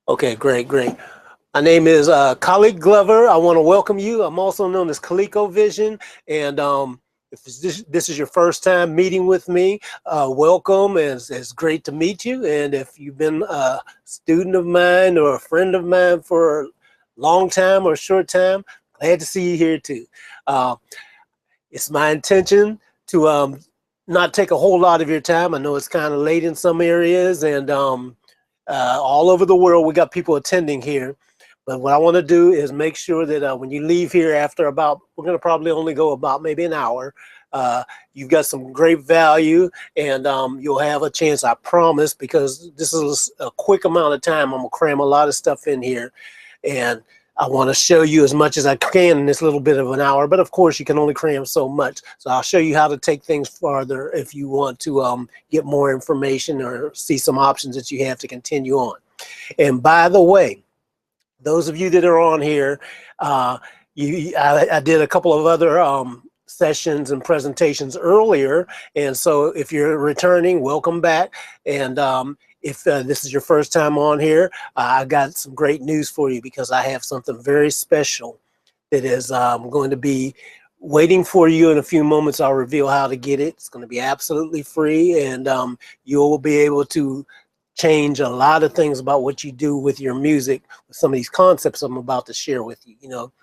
Okay, great, great. My name is Khaliq Glover. I want to welcome you. I'm also known as Khaliq-O-Vision. And if this is your first time meeting with me, welcome. It's great to meet you. And if you've been a student of mine or a friend of mine for a long time or a short time, glad to see you here too. Uh, it's my intention to not take a whole lot of your time. I know it's kind of late in some areas, and all over the world we got people attending here. But what I want to do is make sure that when you leave here after about, we're going to probably only go about maybe an hour. Uh, you've got some great value, and you'll have a chance, I promise, because this is a quick amount of time. I'm going to cram a lot of stuff in here. And I want to show you as much as I can in this little bit of an hour, but of course you can only cram so much. So I'll show you how to take things farther if you want to get more information or see some options that you have to continue on. And by the way, those of you that are on here, I did a couple of other sessions and presentations earlier, and so if you're returning, welcome back. And if this is your first time on here, I got some great news for you, because I have something very special that is going to be waiting for you in a few moments. I'll reveal how to get it. It's going to be absolutely free, and you'll be able to change a lot of things about what you do with your music with some of these concepts I'm about to share with you.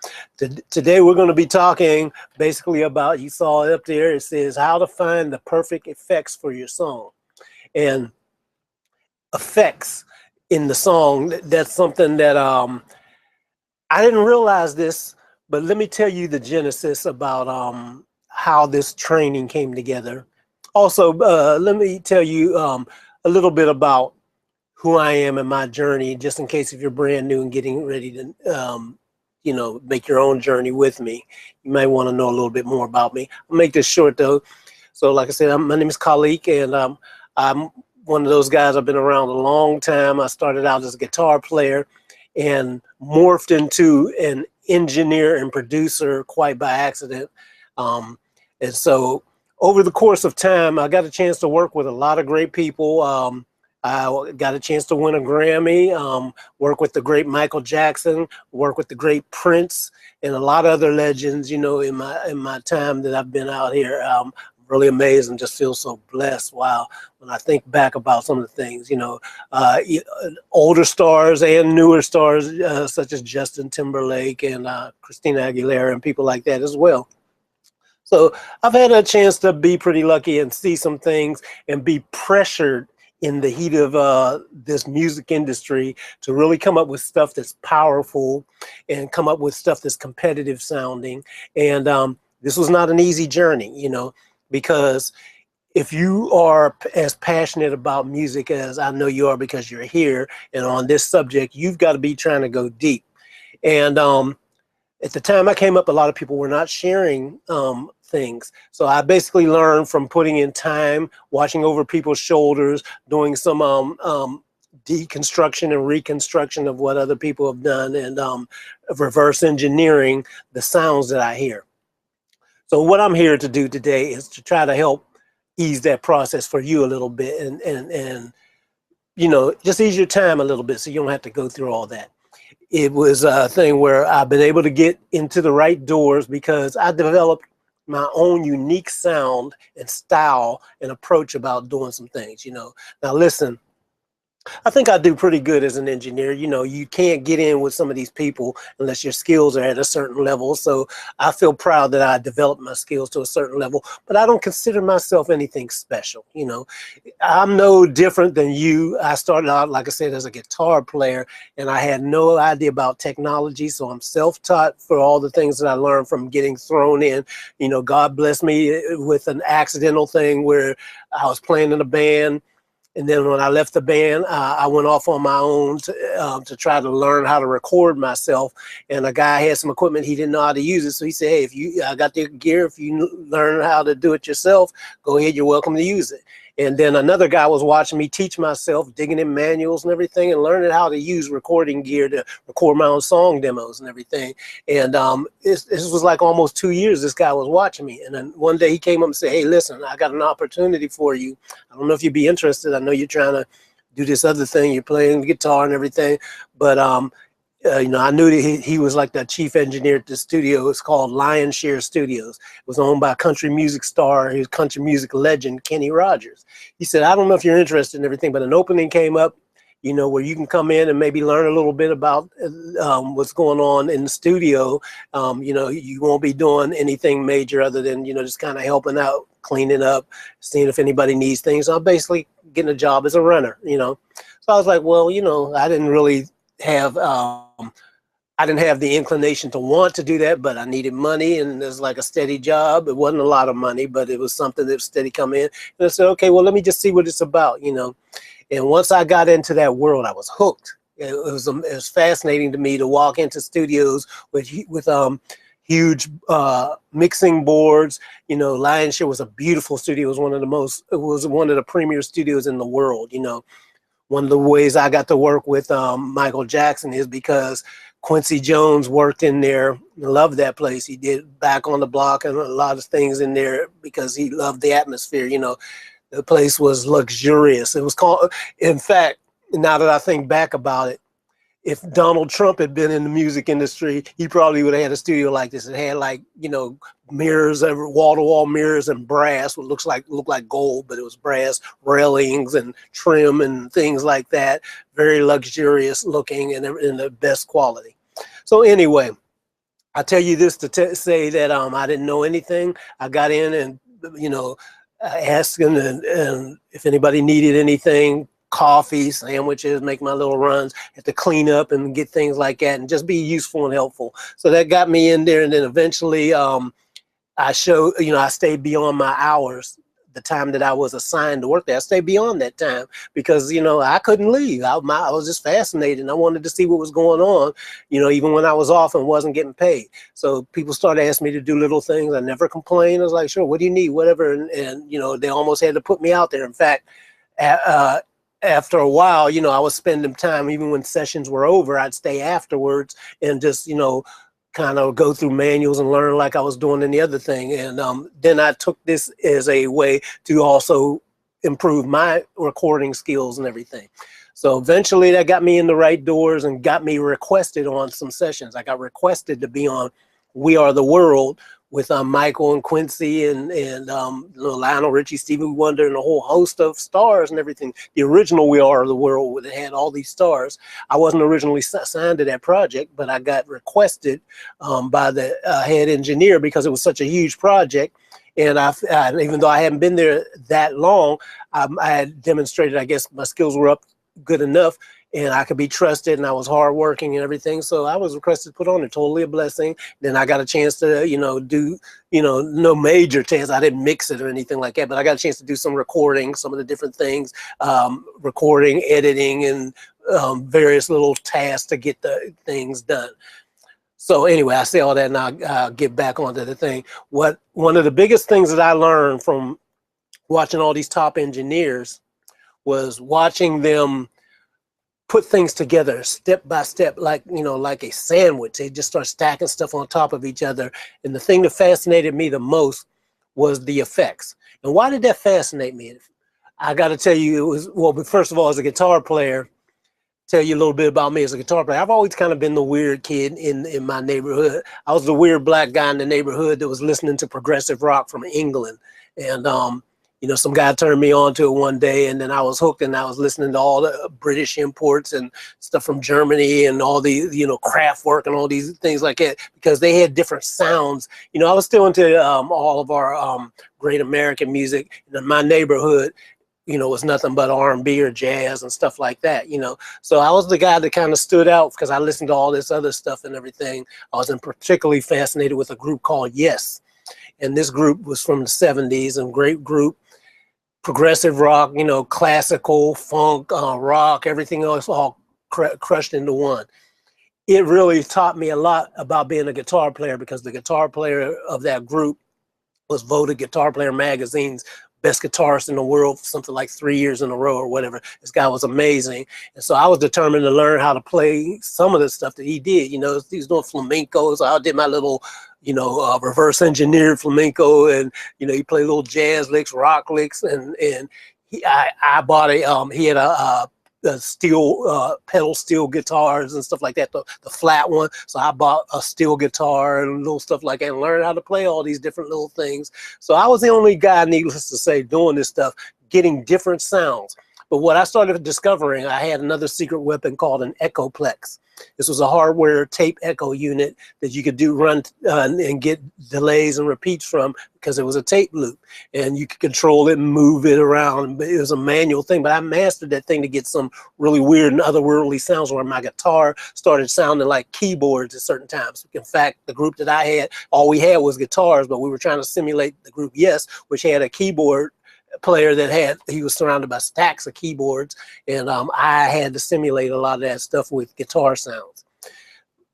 Today we're going to be talking basically about, you saw it up there, it says how to find the perfect effects for your song. And effects in the song, that's something that I didn't realize this, but let me tell you the genesis about how this training came together. Also, let me tell you a little bit about who I am and my journey, just in case if you're brand new and getting ready to make your own journey with me. You might want to know a little bit more about me. I'll make this short though. So like I said, my name is Khaliq, and I'm one of those guys. I've been around a long time. I started out as a guitar player and morphed into an engineer and producer quite by accident. And so over the course of time, I got a chance to work with a lot of great people. I got a chance to win a Grammy, work with the great Michael Jackson, work with the great Prince, and a lot of other legends, in my time that I've been out here. Really amazed and just feel so blessed. Wow. When I think back about some of the things, older stars and newer stars, such as Justin Timberlake and Christina Aguilera and people like that as well. So I've had a chance to be pretty lucky and see some things and be pressured in the heat of this music industry to really come up with stuff that's powerful and come up with stuff that's competitive sounding. And this was not an easy journey, because if you are as passionate about music as I know you are, because you're here and on this subject, you've got to be trying to go deep. And at the time I came up, a lot of people were not sharing things. So I basically learned from putting in time, watching over people's shoulders, doing some deconstruction and reconstruction of what other people have done, and reverse engineering the sounds that I hear. So what I'm here to do today is to try to help ease that process for you a little bit, and just ease your time a little bit so you don't have to go through all that. It was a thing where I've been able to get into the right doors because I developed my own unique sound and style and approach about doing some things. Now listen, I think I do pretty good as an engineer. You can't get in with some of these people unless your skills are at a certain level. So I feel proud that I developed my skills to a certain level, but I don't consider myself anything special. I'm no different than you. I started out, like I said, as a guitar player, and I had no idea about technology. So I'm self-taught for all the things that I learned from getting thrown in. God bless me with an accidental thing where I was playing in a band. And then when I left the band, I went off on my own to try to learn how to record myself. And a guy had some equipment, he didn't know how to use it. So he said, hey, I got the gear. If you learn how to do it yourself, go ahead, you're welcome to use it. And then another guy was watching me teach myself, digging in manuals and everything, and learning how to use recording gear to record my own song demos and everything. And this was like almost 2 years this guy was watching me. And then one day he came up and said, hey, listen, I got an opportunity for you. I don't know if you'd be interested. I know you're trying to do this other thing. You're playing the guitar and everything. But you know, I knew that he was like the chief engineer at the studio. It's called Lion Share Studios. It was owned by country music star, his country music legend, Kenny Rogers. He said, I don't know if you're interested in everything, but an opening came up, you know, where you can come in and maybe learn a little bit about what's going on in the studio. You know, you won't be doing anything major other than, you know, just kind of helping out, cleaning up, seeing if anybody needs things. So I'm basically getting a job as a runner, you know. So I was like, well, you know, I didn't really have I didn't have the inclination to want to do that, but I needed money, and there's like a steady job. It wasn't a lot of money, but it was something that was steady come in. And I said, okay, well, let me just see what it's about, you know. And once I got into that world, I was hooked. It was fascinating to me to walk into studios with huge mixing boards. You know, Lionshare was a beautiful studio. It was one of the premier studios in the world, you know. One of the ways I got to work with Michael Jackson is because Quincy Jones worked in there. Loved that place. He did Back on the Block and a lot of things in there because he loved the atmosphere. You know, the place was luxurious. It was called, in fact, now that I think back about it, if Donald Trump had been in the music industry, he probably would have had a studio like this. It had, like, you know, mirrors, wall-to-wall mirrors and brass, what looked like gold, but it was brass, railings and trim and things like that. Very luxurious looking and in the best quality. So anyway, I tell you this to say that I didn't know anything. I got in and, you know, asking and if anybody needed anything, coffee, sandwiches, make my little runs, had to clean up and get things like that and just be useful and helpful. So that got me in there. And then eventually I stayed beyond my hours, the time that I was assigned to work there. I stayed beyond that time because, you know, I couldn't leave. I was just fascinated. And I wanted to see what was going on, you know, even when I was off and wasn't getting paid. So people started asking me to do little things. I never complained. I was like, sure, what do you need? Whatever. And you know, they almost had to put me out there. In fact, after a while, you know, I was spending time, even when sessions were over, I'd stay afterwards and just, you know, kind of go through manuals and learn like I was doing any other thing. And then I took this as a way to also improve my recording skills and everything. So eventually that got me in the right doors and got me requested on some sessions. I got requested to be on We Are the World with Michael and Quincy and Lionel Richie, Stevie Wonder, and a whole host of stars and everything. The original We Are the World, that had all these stars. I wasn't originally signed to that project, but I got requested by the head engineer because it was such a huge project. And even though I hadn't been there that long, I had demonstrated, I guess, my skills were up good enough and I could be trusted and I was hardworking and everything. So I was requested to put on it, totally a blessing. Then I got a chance to, you know, do, you know, no major chance. I didn't mix it or anything like that, but I got a chance to do some recording, some of the different things, recording, editing, and various little tasks to get the things done. So anyway, I say all that and I'll get back onto the thing. One of the biggest things that I learned from watching all these top engineers was watching them put things together step by step, like, you know, like a sandwich. They just start stacking stuff on top of each other. And the thing that fascinated me the most was the effects. And why did that fascinate me? I got to tell you, it was, well, but first of all, as a guitar player, tell you a little bit about me as a guitar player. I've always kind of been the weird kid in my neighborhood. I was the weird black guy in the neighborhood that was listening to progressive rock from England. And you know, some guy turned me on to it one day, and then I was hooked, and I was listening to all the British imports and stuff from Germany and all the, you know, Kraftwerk and all these things like that, because they had different sounds. You know, I was still into all of our great American music. In my neighborhood, you know, was nothing but R&B or jazz and stuff like that, you know. So I was the guy that kind of stood out because I listened to all this other stuff and everything. I was particularly fascinated with a group called Yes. And this group was from the 70s, and great group. Progressive rock, you know, classical, funk, rock, everything else all crushed into one. It really taught me a lot about being a guitar player, because the guitar player of that group was voted Guitar Player Magazine's best guitarist in the world for something like 3 years in a row or whatever. This guy was amazing. And so I was determined to learn how to play some of the stuff that he did. You know, he was doing flamenco, so I did my little, you know, reverse engineered flamenco, and, you know, he played little jazz licks, rock licks, and I bought he had a steel pedal steel guitars and stuff like that, the flat one. So I bought a steel guitar and little stuff like that and learned how to play all these different little things. So I was the only guy, needless to say, doing this stuff, getting different sounds. But what I started discovering, I had another secret weapon called an Echoplex. This was a hardware tape echo unit that you could run and get delays and repeats from, because it was a tape loop, and you could control it and move it around. It was a manual thing, but I mastered that thing to get some really weird and otherworldly sounds where my guitar started sounding like keyboards at certain times. In fact, the group that I had, all we had was guitars, but we were trying to simulate the group Yes, which had a keyboard player that he was surrounded by stacks of keyboards, and I had to simulate a lot of that stuff with guitar sounds.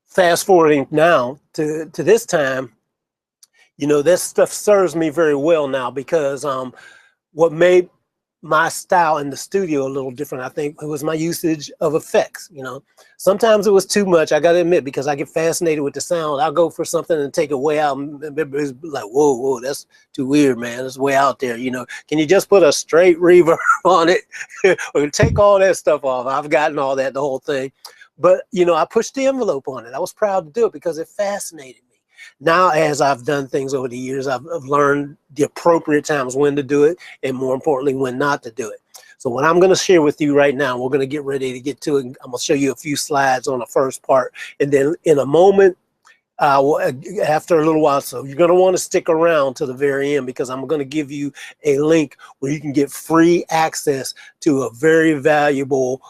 Fast forwarding now to this time, you know, this stuff serves me very well now, because what made my style in the studio a little different, I think, it was my usage of effects. You know, sometimes it was too much, I gotta admit, because I get fascinated with the sound. I'll go for something and take it way out, and it's like, whoa, that's too weird, man, it's way out there. You know, can you just put a straight reverb on it or take all that stuff off? I've gotten all that, the whole thing. But, you know, I pushed the envelope on it. I was proud to do it because it fascinated me. Now, as I've done things over the years, I've learned the appropriate times when to do it, and more importantly, when not to do it. So what I'm going to share with you right now, we're going to get ready to get to it. I'm going to show you a few slides on the first part, and then in a moment, after a little while, so you're going to want to stick around to the very end, because I'm going to give you a link where you can get free access to a very valuable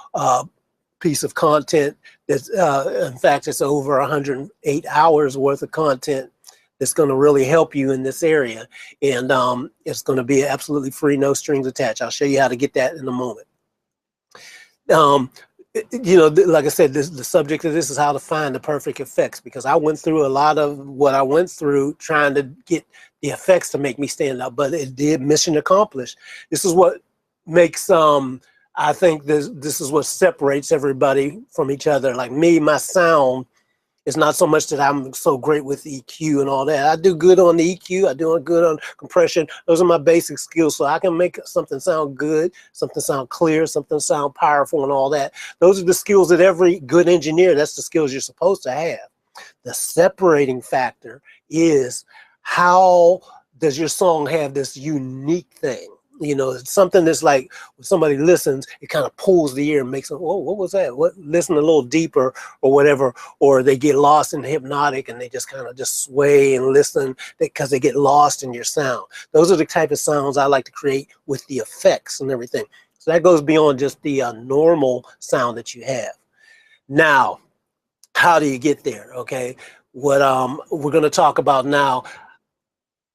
piece of content that's in fact, it's over 108 hours worth of content that's going to really help you in this area, and it's going to be absolutely free, no strings attached. I'll show you how to get that in a moment. You know, like I said, the subject of this is how to find the perfect effects, because I went through a lot of what I went through trying to get the effects to make me stand out, but it did. Mission accomplished. This is what makes I think this is what separates everybody from each other. Like me, my sound is not so much that I'm so great with EQ and all that. I do good on the EQ. I do good on compression. Those are my basic skills. So I can make something sound good, something sound clear, something sound powerful and all that. Those are the skills that every good engineer, that's the skills you're supposed to have. The separating factor is, how does your song have this unique thing? You know, it's something that's like, when somebody listens, it kind of pulls the ear and makes them, whoa, what was that? What? Listen a little deeper or whatever, or they get lost in hypnotic and they just kind of just sway and listen because they get lost in your sound. Those are the type of sounds I like to create with the effects and everything. So that goes beyond just the normal sound that you have. Now, how do you get there? Okay, what we're going to talk about now.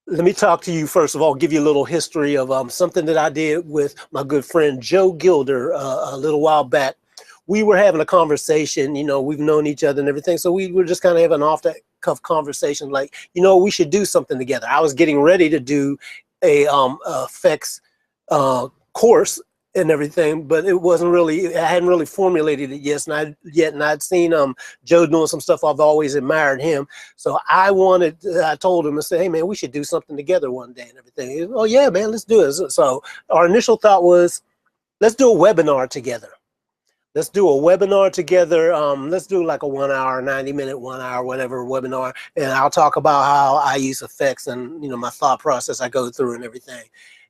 Let me talk to you first of all, give you a little history of something that I did with my good friend Joe Gilder a little while back. We were having a conversation, you know, we've known each other and everything, so we were just kind of having an off-the-cuff conversation, like, you know, we should do something together. I was getting ready to do a effects course and everything, but it wasn't really, I hadn't really formulated it yet, and I'd seen Joe doing some stuff. I've always admired him, so I told him, I said, hey man, we should do something together one day and everything. He said, oh yeah man, let's do it. So our initial thought was, let's do a webinar together. Let's do a webinar together. Let's do like a 1 hour, 90-minute, 1 hour, whatever webinar, and I'll talk about how I use effects and, you know, my thought process I go through and everything.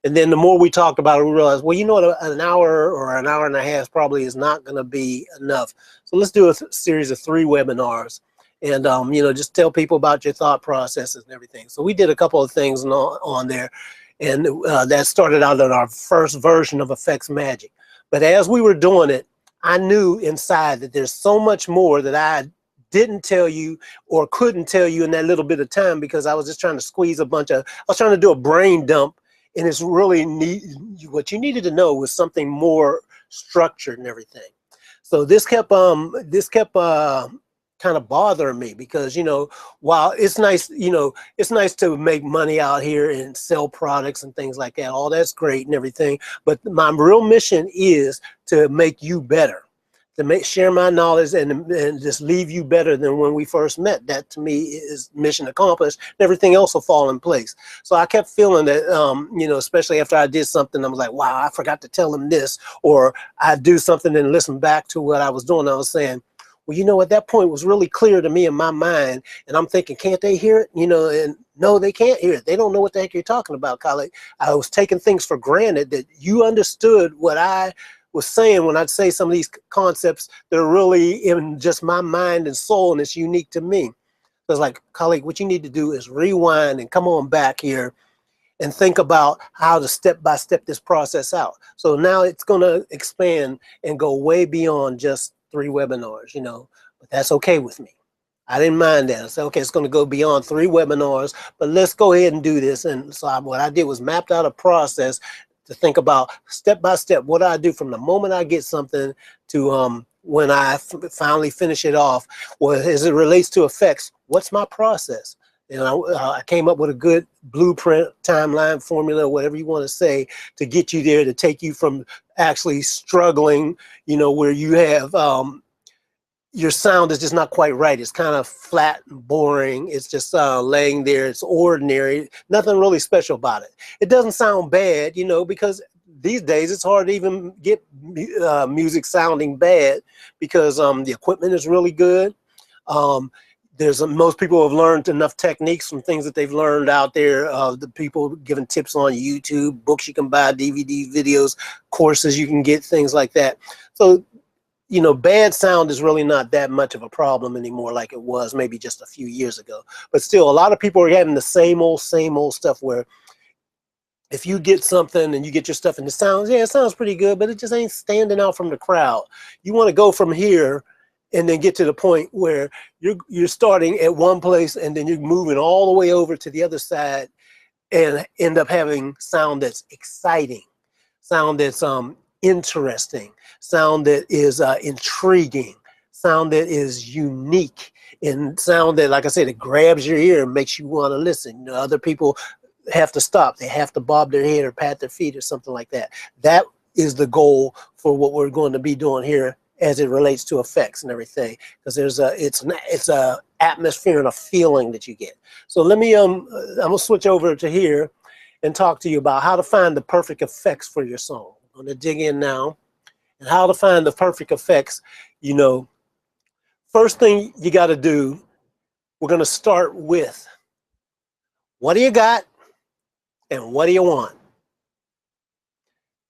And then the more we talked about it, we realized, well, you know what, an hour or an hour and a half probably is not going to be enough. So let's do a series of 3 webinars, and you know, just tell people about your thought processes and everything. So we did a couple of things on there, and that started out in our first version of Effects Magic. But as we were doing it, I knew inside that there's so much more that I didn't tell you or couldn't tell you in that little bit of time, because I was just trying to squeeze I was trying to do a brain dump. And it's really neat. What you needed to know was something more structured and everything. So this kept kind of bothering me, because, you know, while it's nice, you know, it's nice to make money out here and sell products and things like that. All that's great and everything. But my real mission is to make you better. to share my knowledge and just leave you better than when we first met. That to me is mission accomplished. And everything else will fall in place. So I kept feeling that, you know, especially after I did something, I was like, wow, I forgot to tell him this, or I do something and listen back to what I was doing. I was saying, well, you know, at that point it was really clear to me in my mind, and I'm thinking, can't they hear it? You know, and no, they can't hear it. They don't know what the heck you're talking about, Khaliq. I was taking things for granted that you understood what I was saying when I'd say some of these concepts that are really in just my mind and soul, and it's unique to me. So it's like, Khaliq, what you need to do is rewind and come on back here and think about how to step by step this process out. So now it's going to expand and go way beyond just 3 webinars, you know, but that's okay with me. I didn't mind that. I said, okay, it's going to go beyond 3 webinars, but let's go ahead and do this. And so what I did was mapped out a process to think about step by step what I do from the moment I get something to when I finally finish it off. Well, as it relates to effects, what's my process? And I came up with a good blueprint, timeline, formula, whatever you want to say, to get you there, to take you from actually struggling, you know, where you have your sound is just not quite right. It's kind of flat and boring. It's just laying there. It's ordinary. Nothing really special about it. It doesn't sound bad, you know, because these days it's hard to even get music sounding bad because the equipment is really good. Most people have learned enough techniques from things that they've learned out there. The people giving tips on YouTube, books you can buy, DVD videos, courses you can get, things like that. So, you know, bad sound is really not that much of a problem anymore like it was maybe just a few years ago. But still, a lot of people are having the same old stuff where if you get something and you get your stuff and it sounds, yeah, it sounds pretty good, but it just ain't standing out from the crowd. You want to go from here and then get to the point where you're starting at one place and then you're moving all the way over to the other side and end up having sound that's exciting, sound that's interesting, sound that is intriguing, sound that is unique, and sound that, like I said, it grabs your ear and makes you want to listen. You know, other people have to stop. They have to bob their head or pat their feet or something like that. That is the goal for what we're going to be doing here as it relates to effects and everything, because there's it's a atmosphere and a feeling that you get. So let me I'm gonna switch over to here and talk to you about how to find the perfect effects for your song. I'm gonna dig in now and how to find the perfect effects. You know, first thing you got to do, we're gonna start with what do you got and what do you want?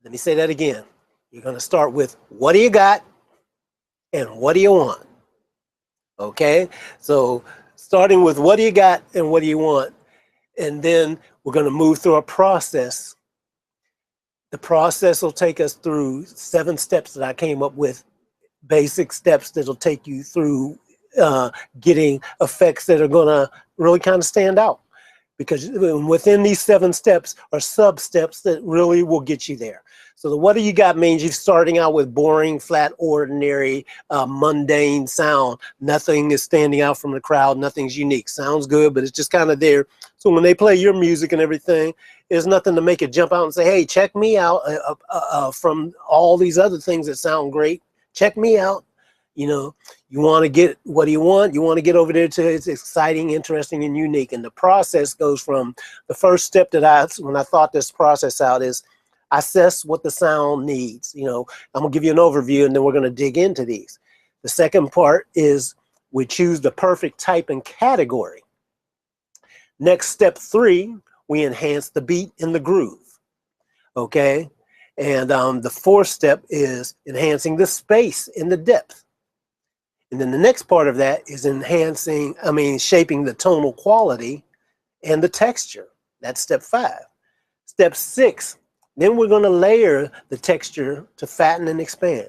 Let me say that again. You're gonna start with what do you got and what do you want? Okay, so starting with what do you got and what do you want, and then we're going to move through a process. The process will take us through 7 steps that I came up with, basic steps that'll take you through getting effects that are going to really kind of stand out, because within these 7 steps are sub steps that really will get you there. So the what do you got means you're starting out with boring, flat, ordinary, mundane sound. Nothing is standing out from the crowd. Nothing's unique. Sounds good, but it's just kind of there. So when they play your music and everything, there's nothing to make it jump out and say, hey, check me out from all these other things that sound great. Check me out. You know, you want to get, what do you want? You want to get over there to it's exciting, interesting, and unique. And the process goes from the first step that when I thought this process out is assess what the sound needs. You know, I'm gonna give you an overview and then we're gonna dig into these. The second part is we choose the perfect type and category. Next, step 3, we enhance the beat and the groove. Okay, and the 4th step is enhancing the space and the depth. And then the next part of that is shaping the tonal quality and the texture. That's step 5. Step 6, then we're going to layer the texture to fatten and expand.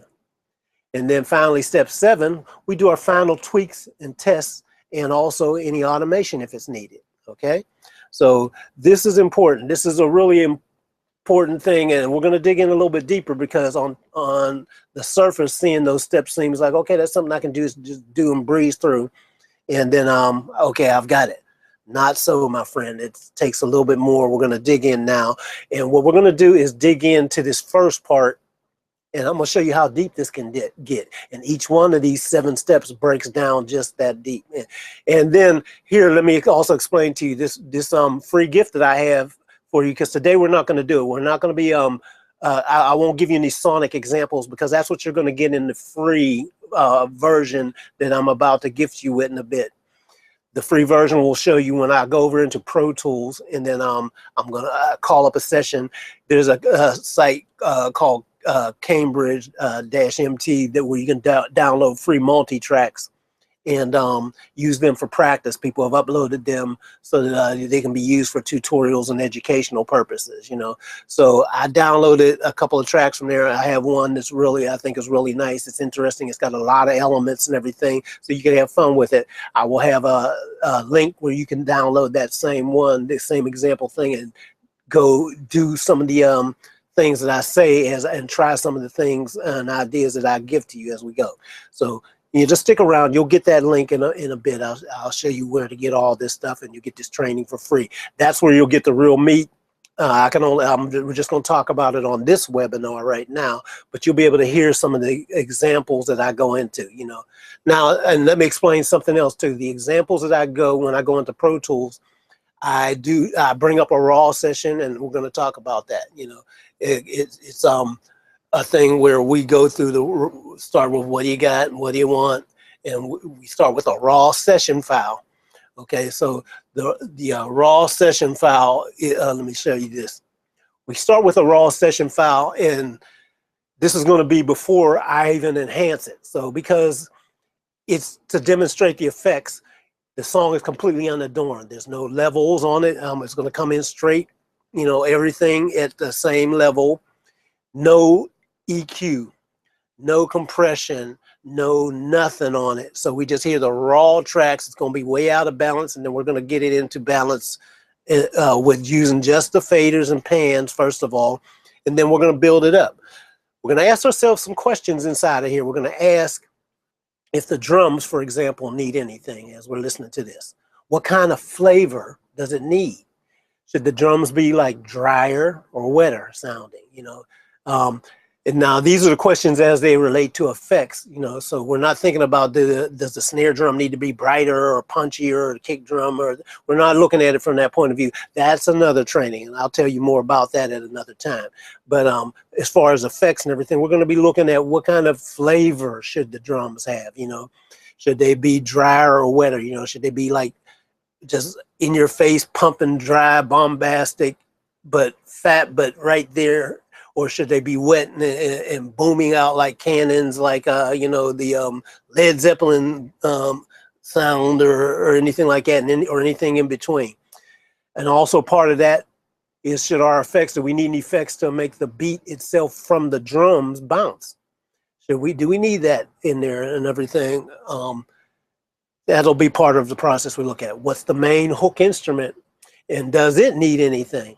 And then finally, step 7, we do our final tweaks and tests and also any automation if it's needed. Okay, so this is important. This is a really important thing, and we're going to dig in a little bit deeper, because on the surface, seeing those steps seems like, okay, that's something I can just do and breeze through, and then okay, I've got it. Not so, my friend. It takes a little bit more. We're going to dig in now, and what we're going to do is dig into this first part And I'm going to show you how deep this can get. And each one of these 7 steps breaks down just that deep. And then here, let me also explain to you this free gift that I have for you, because today we're not going to do it. We're not going to be, I won't give you any sonic examples, because that's what you're going to get in the free version that I'm about to gift you with in a bit. The free version will show you when I go over into Pro Tools, and then I'm going to call up a session. There's a site called Cambridge-MT where you can download free multi-tracks and use them for practice. People have uploaded them so that they can be used for tutorials and educational purposes, you know. So I downloaded a couple of tracks from there. I have one that's really, I think is really nice. It's interesting. It's got a lot of elements and everything, so you can have fun with it. I will have a link where you can download that same one, the same example thing, and go do some of the things that I say and try some of the things and ideas that I give to you as we go. So you just stick around. You'll get that link in a bit. I'll show you where to get all this stuff, and you get this training for free. That's where you'll get the real meat. We're just going to talk about it on this webinar right now, but you'll be able to hear some of the examples that I go into, you know. Now, and let me explain something else too. The examples that I go when I go into Pro Tools, I bring up a raw session, and we're going to talk about that. You know, it's a thing where we go through start with what do you got and what do you want, and we start with a raw session file. Okay, so the raw session file, let me show you this. We start with a raw session file, and this is going to be before I even enhance it. So because it's to demonstrate the effects, the song is completely unadorned. There's no levels on it. It's going to come in straight, you know, everything at the same level. No EQ, no compression, no nothing on it. So we just hear the raw tracks. It's going to be way out of balance, and then we're going to get it into balance with using just the faders and pans first of all, and then we're going to build it up. We're going to ask ourselves some questions inside of here. We're going to ask if the drums, for example, need anything as we're listening to this. What kind of flavor does it need? Should the drums be like drier or wetter sounding, you know? And now these are the questions as they relate to effects, you know, so we're not thinking about does the snare drum need to be brighter or punchier, or the kick drum, or we're not looking at it from that point of view. That's another training, and I'll tell you more about that at another time. But as far as effects and everything, we're going to be looking at what kind of flavor should the drums have, you know. Should they be drier or wetter, you know? Should they be like just in your face, pumping, dry, bombastic, but fat, but right there? Or should they be wet and booming out like cannons, like you know, the Led Zeppelin sound, or anything like that, or anything in between? And also part of that is, should our effects, do we need any effects to make the beat itself from the drums bounce? Do we need that in there and everything? That'll be part of the process we look at. What's the main hook instrument, and does it need anything?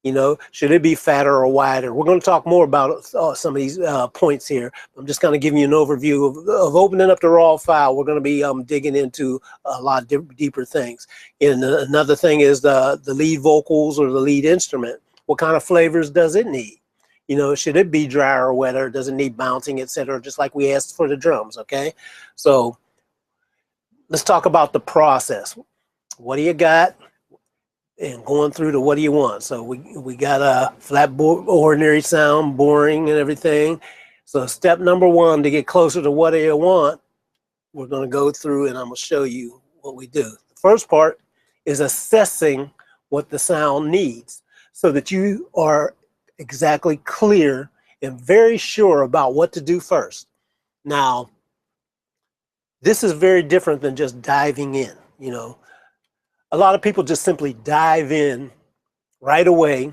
You know, should it be fatter or wider? We're going to talk more about some of these points here. I'm just kind of giving you an overview of opening up the raw file. We're going to be digging into a lot deeper things. And another thing is the lead vocals or the lead instrument. What kind of flavors does it need? You know, should it be drier or wetter? Does it need bouncing, etc.? Just like we asked for the drums, okay? So let's talk about the process. What do you got? And going through to what do you want? So we got a flat, ordinary sound, boring and everything. So step number one, to get closer to what do you want, we're going to go through and I'm going to show you what we do. The first part is assessing what the sound needs, so that you are exactly clear and very sure about what to do first. Now, this is very different than just diving in, you know. A lot of people just simply dive in right away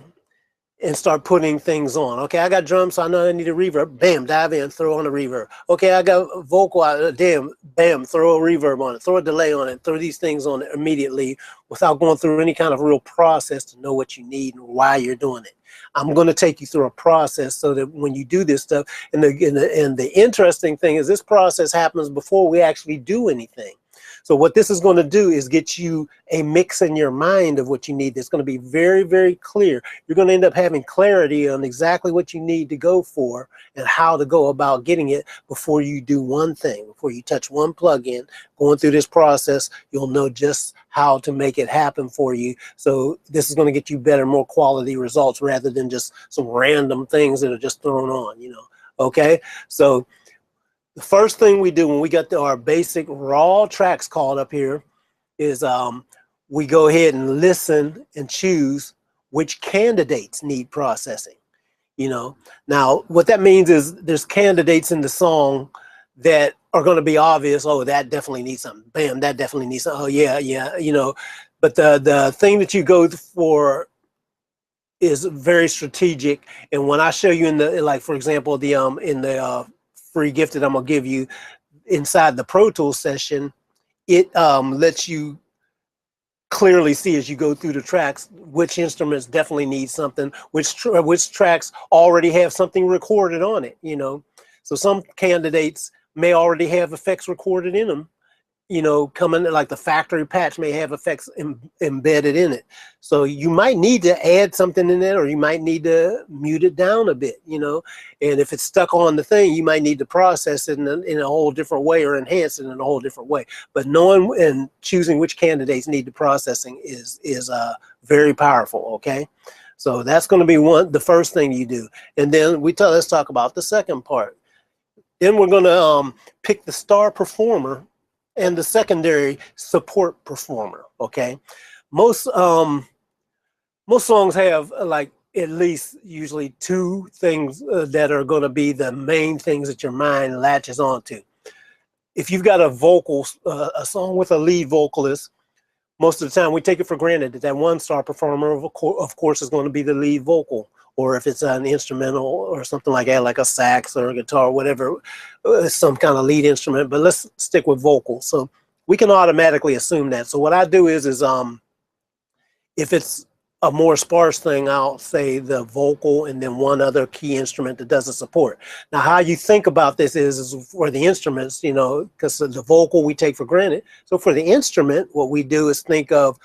and start putting things on. Okay, I got drums, so I know I need a reverb. Bam, dive in, throw on a reverb. Okay, I got vocal, damn, bam, throw a reverb on it, throw a delay on it, throw these things on it immediately without going through any kind of real process to know what you need and why you're doing it. I'm going to take you through a process so that when you do this stuff, and the interesting thing is this process happens before we actually do anything. So what this is going to do is get you a mix in your mind of what you need. That's going to be very, very clear. You're going to end up having clarity on exactly what you need to go for and how to go about getting it before you do one thing, before you touch one plugin. Going through this process, you'll know just how to make it happen for you. So this is going to get you better, more quality results rather than just some random things that are just thrown on, you know. Okay, so the first thing we do when we got our basic raw tracks called up here is we go ahead and listen and choose which candidates need processing. You know, now what that means is there's candidates in the song that are going to be obvious. Oh, that definitely needs something. Bam, that definitely needs something. Oh yeah, yeah, you know. But the thing that you go for is very strategic. And when I show you in the, like for example, the in the free gift that I'm gonna give you inside the Pro Tools session, it lets you clearly see as you go through the tracks which instruments definitely need something, which tracks already have something recorded on it, you know. So some candidates may already have effects recorded in them, you know, coming like the factory patch may have effects embedded in it. So you might need to add something in there, or you might need to mute it down a bit, you know. And if it's stuck on the thing, you might need to process it in a whole different way or enhance it in a whole different way. But knowing and choosing which candidates need the processing is very powerful. Okay, so that's going to be the first thing you do. And then let's talk about the second part. Then we're going to pick the star performer and the secondary support performer. Okay, most songs have like at least usually two things that are going to be the main things that your mind latches onto. If you've got a song with a lead vocalist, most of the time we take it for granted that that one star performer of course is going to be the lead vocal. Or if it's an instrumental or something like that, like a sax or a guitar, whatever, some kind of lead instrument, but let's stick with vocals. So we can automatically assume that. So what I do is if it's a more sparse thing, I'll say the vocal and then one other key instrument that doesn't support. Now, how you think about this is for the instruments, you know, because the vocal we take for granted. So for the instrument, what we do is think of,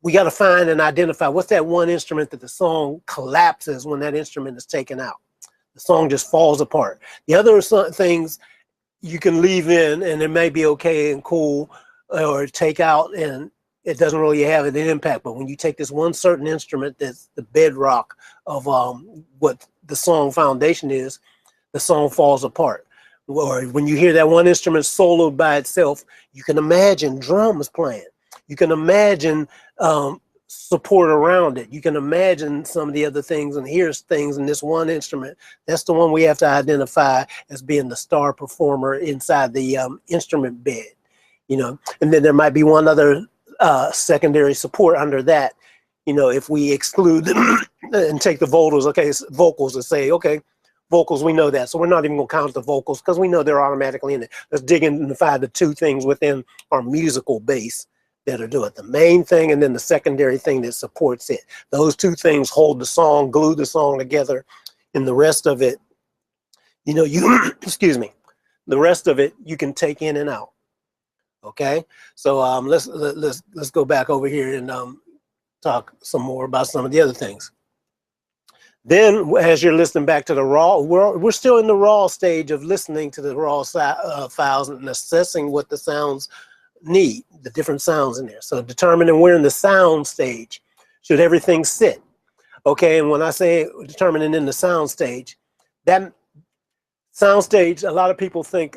we got to find and identify what's that one instrument that the song collapses when that instrument is taken out. The song just falls apart. The other things you can leave in and it may be okay and cool, or take out and it doesn't really have an impact. But when you take this one certain instrument that's the bedrock of what the song foundation is, the song falls apart. Or when you hear that one instrument soloed by itself, you can imagine drums playing. You can imagine support around it. You can imagine some of the other things, and here's things in this one instrument. That's the one we have to identify as being the star performer inside the instrument bed, you know. And then there might be one other secondary support under that, you know, if we exclude and take the vocals, okay, vocals and say, okay, vocals, we know that. So we're not even going to count the vocals because we know they're automatically in it. Let's dig in and find the two things within our musical base that are doing the main thing and then the secondary thing that supports it. Those two things hold the song, glue the song together, and the rest of it, you know, you excuse me, the rest of it you can take in and out. Okay, so let's go back over here and talk some more about some of the other things. Then, as you're listening back to the raw, we're still in the raw stage of listening to the raw files and assessing what the sounds need, the different sounds in there. So determining we're in the sound stage. Should everything sit? Okay, and when I say determining in the sound stage, that sound stage, a lot of people think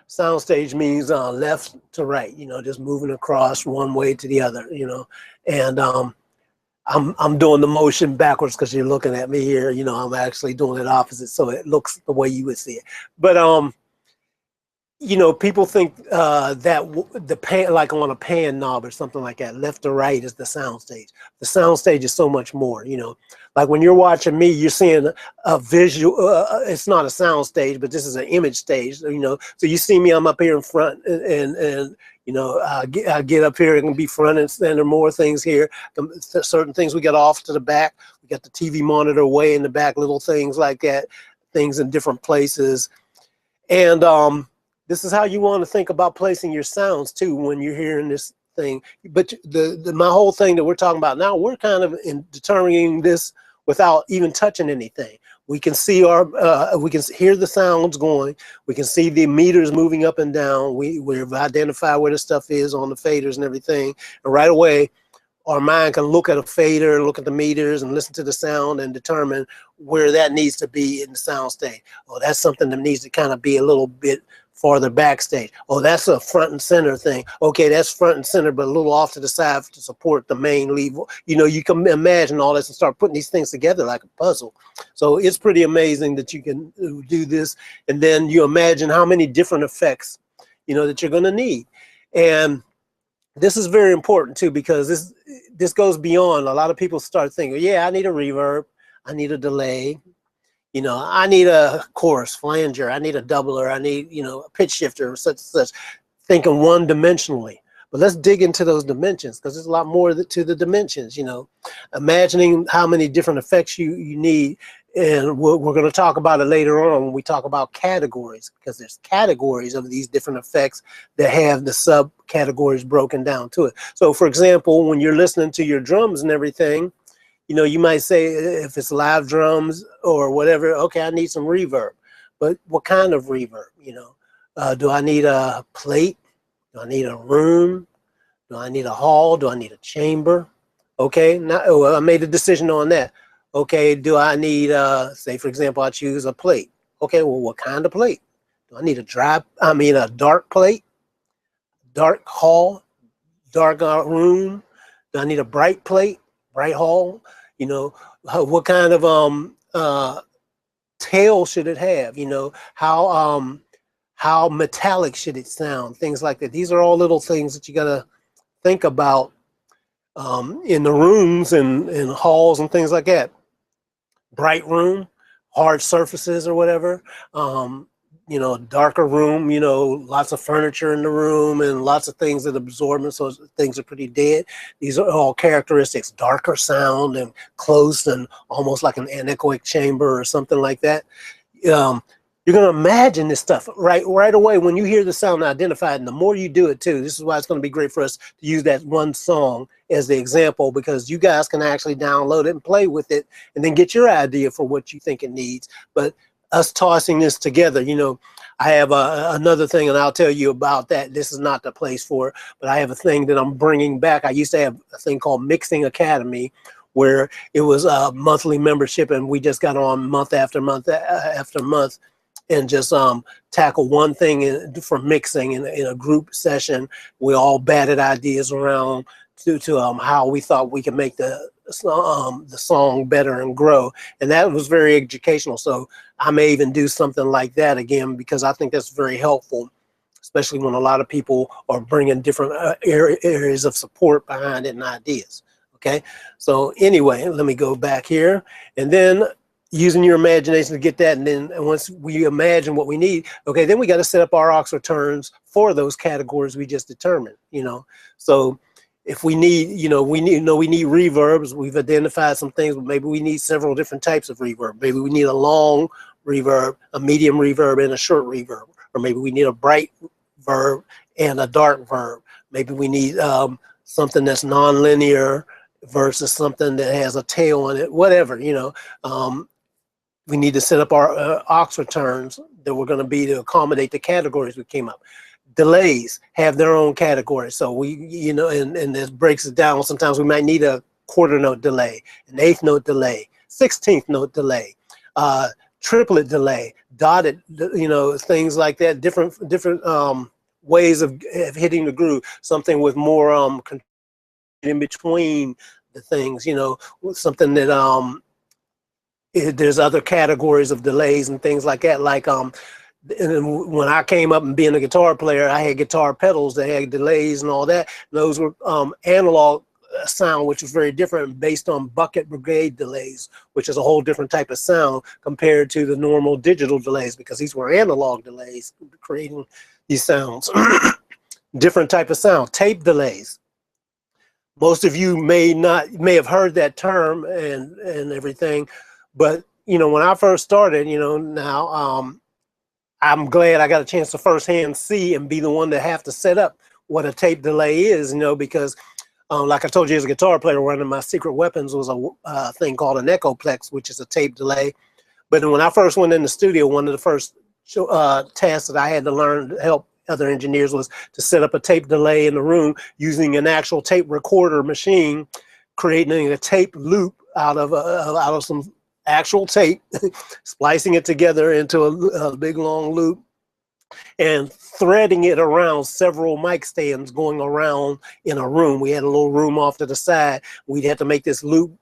sound stage means left to right, you know, just moving across one way to the other, you know. And I'm doing the motion backwards because you're looking at me here, you know. I'm actually doing it opposite, so it looks the way you would see it. But you know, people think that the pan, like on a pan knob or something like that, left or right is the sound stage. The sound stage is so much more, you know. Like when you're watching me, you're seeing a visual, it's not a sound stage, but this is an image stage, you know. So you see me, I'm up here in front and you know, I get up here, it can be front and center, more things here. Certain things we got off to the back. We got the TV monitor way in the back, little things like that, things in different places. And this is how you want to think about placing your sounds too when you're hearing this thing. But my whole thing that we're talking about now, we're kind of in determining this without even touching anything. We can see we can hear the sounds going. We can see the meters moving up and down. We've identified where the stuff is on the faders and everything. And right away, our mind can look at a fader, look at the meters, and listen to the sound and determine where that needs to be in the sound state. Oh, that's something that needs to kind of be a little bit farther backstage. Oh, that's a front and center thing. Okay, that's front and center, but a little off to the side to support the main lead. You know, you can imagine all this and start putting these things together like a puzzle. So it's pretty amazing that you can do this. And then you imagine how many different effects, you know, that you're going to need. And this is very important too, because this goes beyond. A lot of people start thinking, yeah, I need a reverb, I need a delay, you know, I need a chorus flanger, I need a doubler, I need, you know, a pitch shifter, such and such, thinking one dimensionally. But let's dig into those dimensions, because there's a lot more to the dimensions, you know, imagining how many different effects you need. And we're going to talk about it later on when we talk about categories, because there's categories of these different effects that have the subcategories broken down to it. So for example, when you're listening to your drums and everything, you know, you might say, if it's live drums or whatever, okay, I need some reverb. But what kind of reverb? You know, do I need a plate? Do I need a room? Do I need a hall? Do I need a chamber? Okay, now, well, I made a decision on that. Okay, do I need, say for example, I choose a plate. Okay, well, what kind of plate? Do I need a dark plate, dark hall, dark room? Do I need a bright plate, bright hall? You know, what kind of tail should it have? You know, how metallic should it sound? Things like that. These are all little things that you gotta think about in the rooms and halls and things like that. Bright room, hard surfaces or whatever. You know, darker room, you know, lots of furniture in the room and lots of things that absorb them, so things are pretty dead. These are all characteristics. Darker sound and close and almost like an anechoic chamber or something like that. You're going to imagine this stuff right away when you hear the sound identified, and the more you do it too. This is why it's going to be great for us to use that one song as the example, because you guys can actually download it and play with it and then get your idea for what you think it needs. But us tossing this together, you know, I have another thing, and I'll tell you about that. This is not the place for it, but I have a thing that I'm bringing back. I used to have a thing called Mixing Academy, where it was a monthly membership, and we just got on month after month after month, and just tackle one thing for mixing in a group session. We all batted ideas around to how we thought we could make the song better and grow, and that was very educational. So I may even do something like that again, because I think that's very helpful, especially when a lot of people are bringing different areas of support behind it and ideas. Okay, so anyway, let me go back here, and then using your imagination to get that, and then once we imagine what we need, okay, then we got to set up our aux returns for those categories we just determined. You know, so if we need, you know, we need reverbs. We've identified some things, but maybe we need several different types of reverb. Maybe we need a long reverb, a medium reverb, and a short reverb, or maybe we need a bright verb and a dark verb. Maybe we need something that's non-linear versus something that has a tail on it. Whatever, you know. We need to set up our aux returns that we're going to be to accommodate the categories we came up. Delays have their own categories. So we, you know, and this breaks it down. Sometimes we might need a quarter note delay, an eighth note delay, 16th note delay, triplet delay, dotted, you know, things like that. Different ways of hitting the groove. Something with more in between the things, you know, something that there's other categories of delays and things like that. Like and when I came up and being a guitar player, I had guitar pedals that had delays and all that. Those were analog sound, which was very different, based on bucket brigade delays, which is a whole different type of sound compared to the normal digital delays, because these were analog delays creating these sounds. Different type of sound. Tape delays. Most of you may have heard that term and everything. But, you know, when I first started, you know, now I'm glad I got a chance to firsthand see and be the one to have to set up what a tape delay is, because like I told you, as a guitar player, one of my secret weapons was a thing called an echoplex, which is a tape delay. But when I first went in the studio, one of the first tasks that I had to learn to help other engineers was to set up a tape delay in the room using an actual tape recorder machine, creating a tape loop out of some actual tape, splicing it together into a big long loop, and threading it around several mic stands going around in a room. We had a little room off to the side. We'd have to make this loop,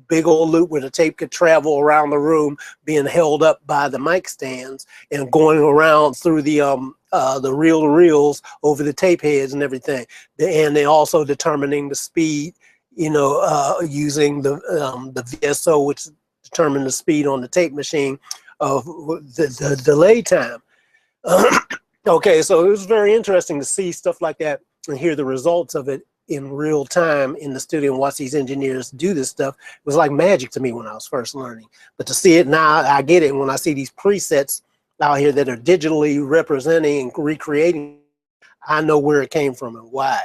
big old loop where the tape could travel around the room, being held up by the mic stands and going around through the reel-to-reels over the tape heads and everything. And they also determining the speed, using the VSO, which determined the speed on the tape machine of the delay time. Okay, so it was very interesting to see stuff like that and hear the results of it in real time in the studio and watch these engineers do this stuff. It was like magic to me when I was first learning. But to see it now, I get it. When I see these presets out here that are digitally representing and recreating, I know where it came from and why.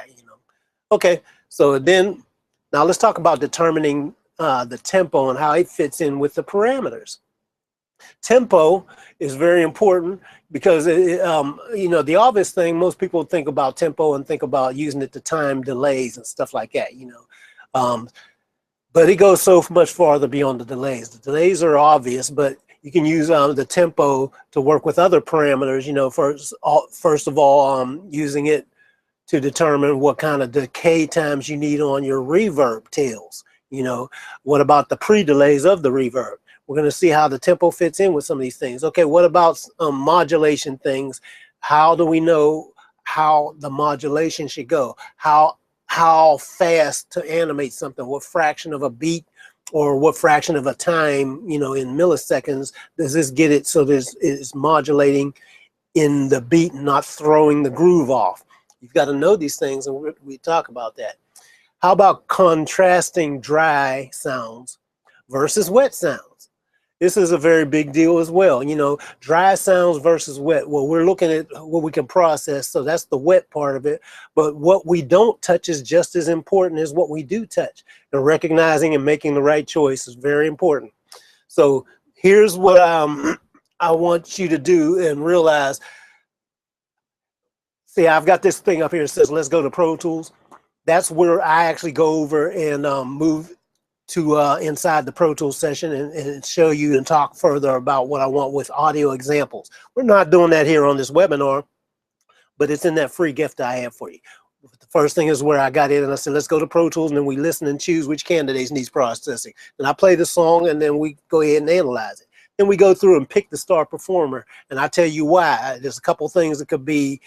Okay, so then now let's talk about determining the tempo and how it fits in with the parameters. Tempo is very important because the obvious thing, most people think about tempo and think about using it to time delays and stuff like that, but it goes so much farther beyond the delays. The delays are obvious, but you can use the tempo to work with other parameters. First of all, using it to determine what kind of decay times you need on your reverb tails. What about the pre-delays of the reverb? We're going to see how the tempo fits in with some of these things. Okay, what about modulation things? How do we know how the modulation should go? How fast to animate something? What fraction of a beat or what fraction of a time, in milliseconds, does this get it so it's modulating in the beat and not throwing the groove off? You've got to know these things, and we talk about that. How about contrasting dry sounds versus wet sounds? This is a very big deal as well. Dry sounds versus wet. Well, we're looking at what we can process, so that's the wet part of it. But what we don't touch is just as important as what we do touch. And recognizing and making the right choice is very important. So here's what I want you to do and realize. See, I've got this thing up here that says, let's go to Pro Tools. That's where I actually go over and move to inside the Pro Tools session and show you and talk further about what I want with audio examples. We're not doing that here on this webinar, but it's in that free gift I have for you. The first thing is where I got in and I said, let's go to Pro Tools, and then we listen and choose which candidates needs processing. And I play the song, and then we go ahead and analyze it. Then we go through and pick the star performer, and I tell you why. There's a couple things that could be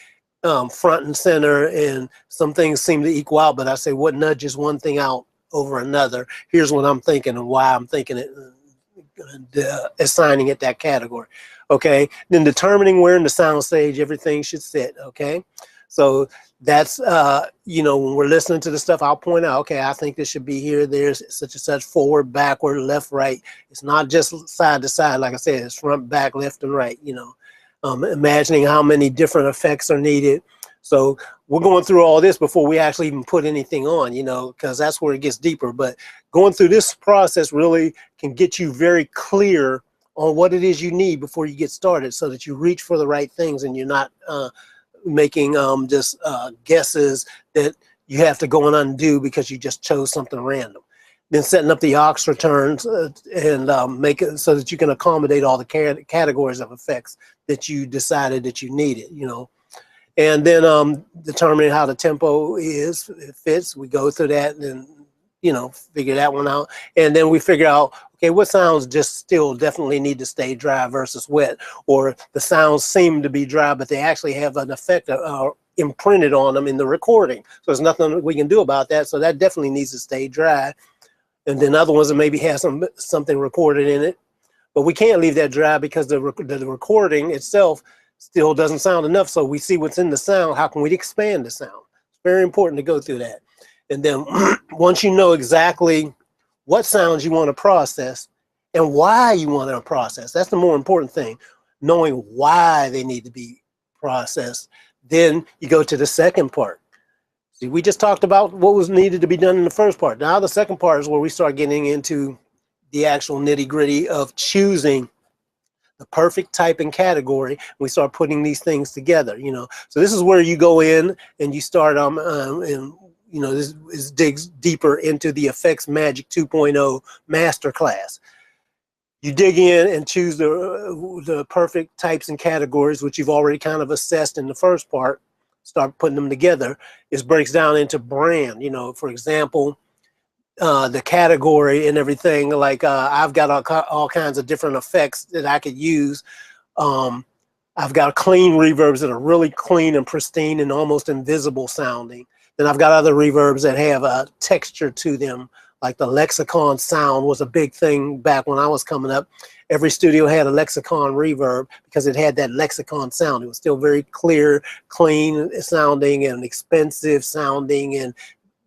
front and center, and some things seem to equal out, but I say what nudges one thing out over another. Here's what I'm thinking and why I'm thinking it, assigning it that category. Okay, then determining where in the sound stage everything should sit. Okay, so that's when we're listening to the stuff, I'll point out, okay, I think this should be here, there's such and such, forward, backward, left, right. It's not just side to side, like I said, it's front, back, left, and right. Imagining how many different effects are needed. So we're going through all this before we actually even put anything on, because that's where it gets deeper. But going through this process really can get you very clear on what it is you need before you get started, so that you reach for the right things and you're not making just guesses that you have to go and undo because you just chose something random. Then setting up the aux returns and make it so that you can accommodate all the categories of effects that you decided that you needed, And then determining how the tempo fits. We go through that and figure that one out. And then we figure out, okay, what sounds just still definitely need to stay dry versus wet, or the sounds seem to be dry, but they actually have an effect imprinted on them in the recording. So there's nothing we can do about that. So that definitely needs to stay dry. And then other ones that maybe have something recorded in it, but we can't leave that dry because the recording itself still doesn't sound enough. So we see what's in the sound. How can we expand the sound? It's very important to go through that. And then once you know exactly what sounds you want to process and why you want to process, that's the more important thing. knowing why they need to be processed. Then you go to the second part. See, we just talked about what was needed to be done in the first part. Now the second part is where we start getting into the actual nitty-gritty of choosing the perfect type and category. We start putting these things together, you know. So this is where you go in and you start and you know, this digs deeper into the Effects Magic 2.0 masterclass. You dig in and choose the perfect types and categories, which you've already kind of assessed in the first part. Start putting them together. It breaks down into brand, you know, for example, the category and everything. Like I've got all kinds of different effects that I could use. I've got clean reverbs that are really clean and pristine and almost invisible sounding. Then I've got other reverbs that have a texture to them, like the lexicon sound was a big thing back when I was coming up. Every studio had a lexicon reverb because it had that lexicon sound. It was still very clear, clean sounding and expensive sounding, and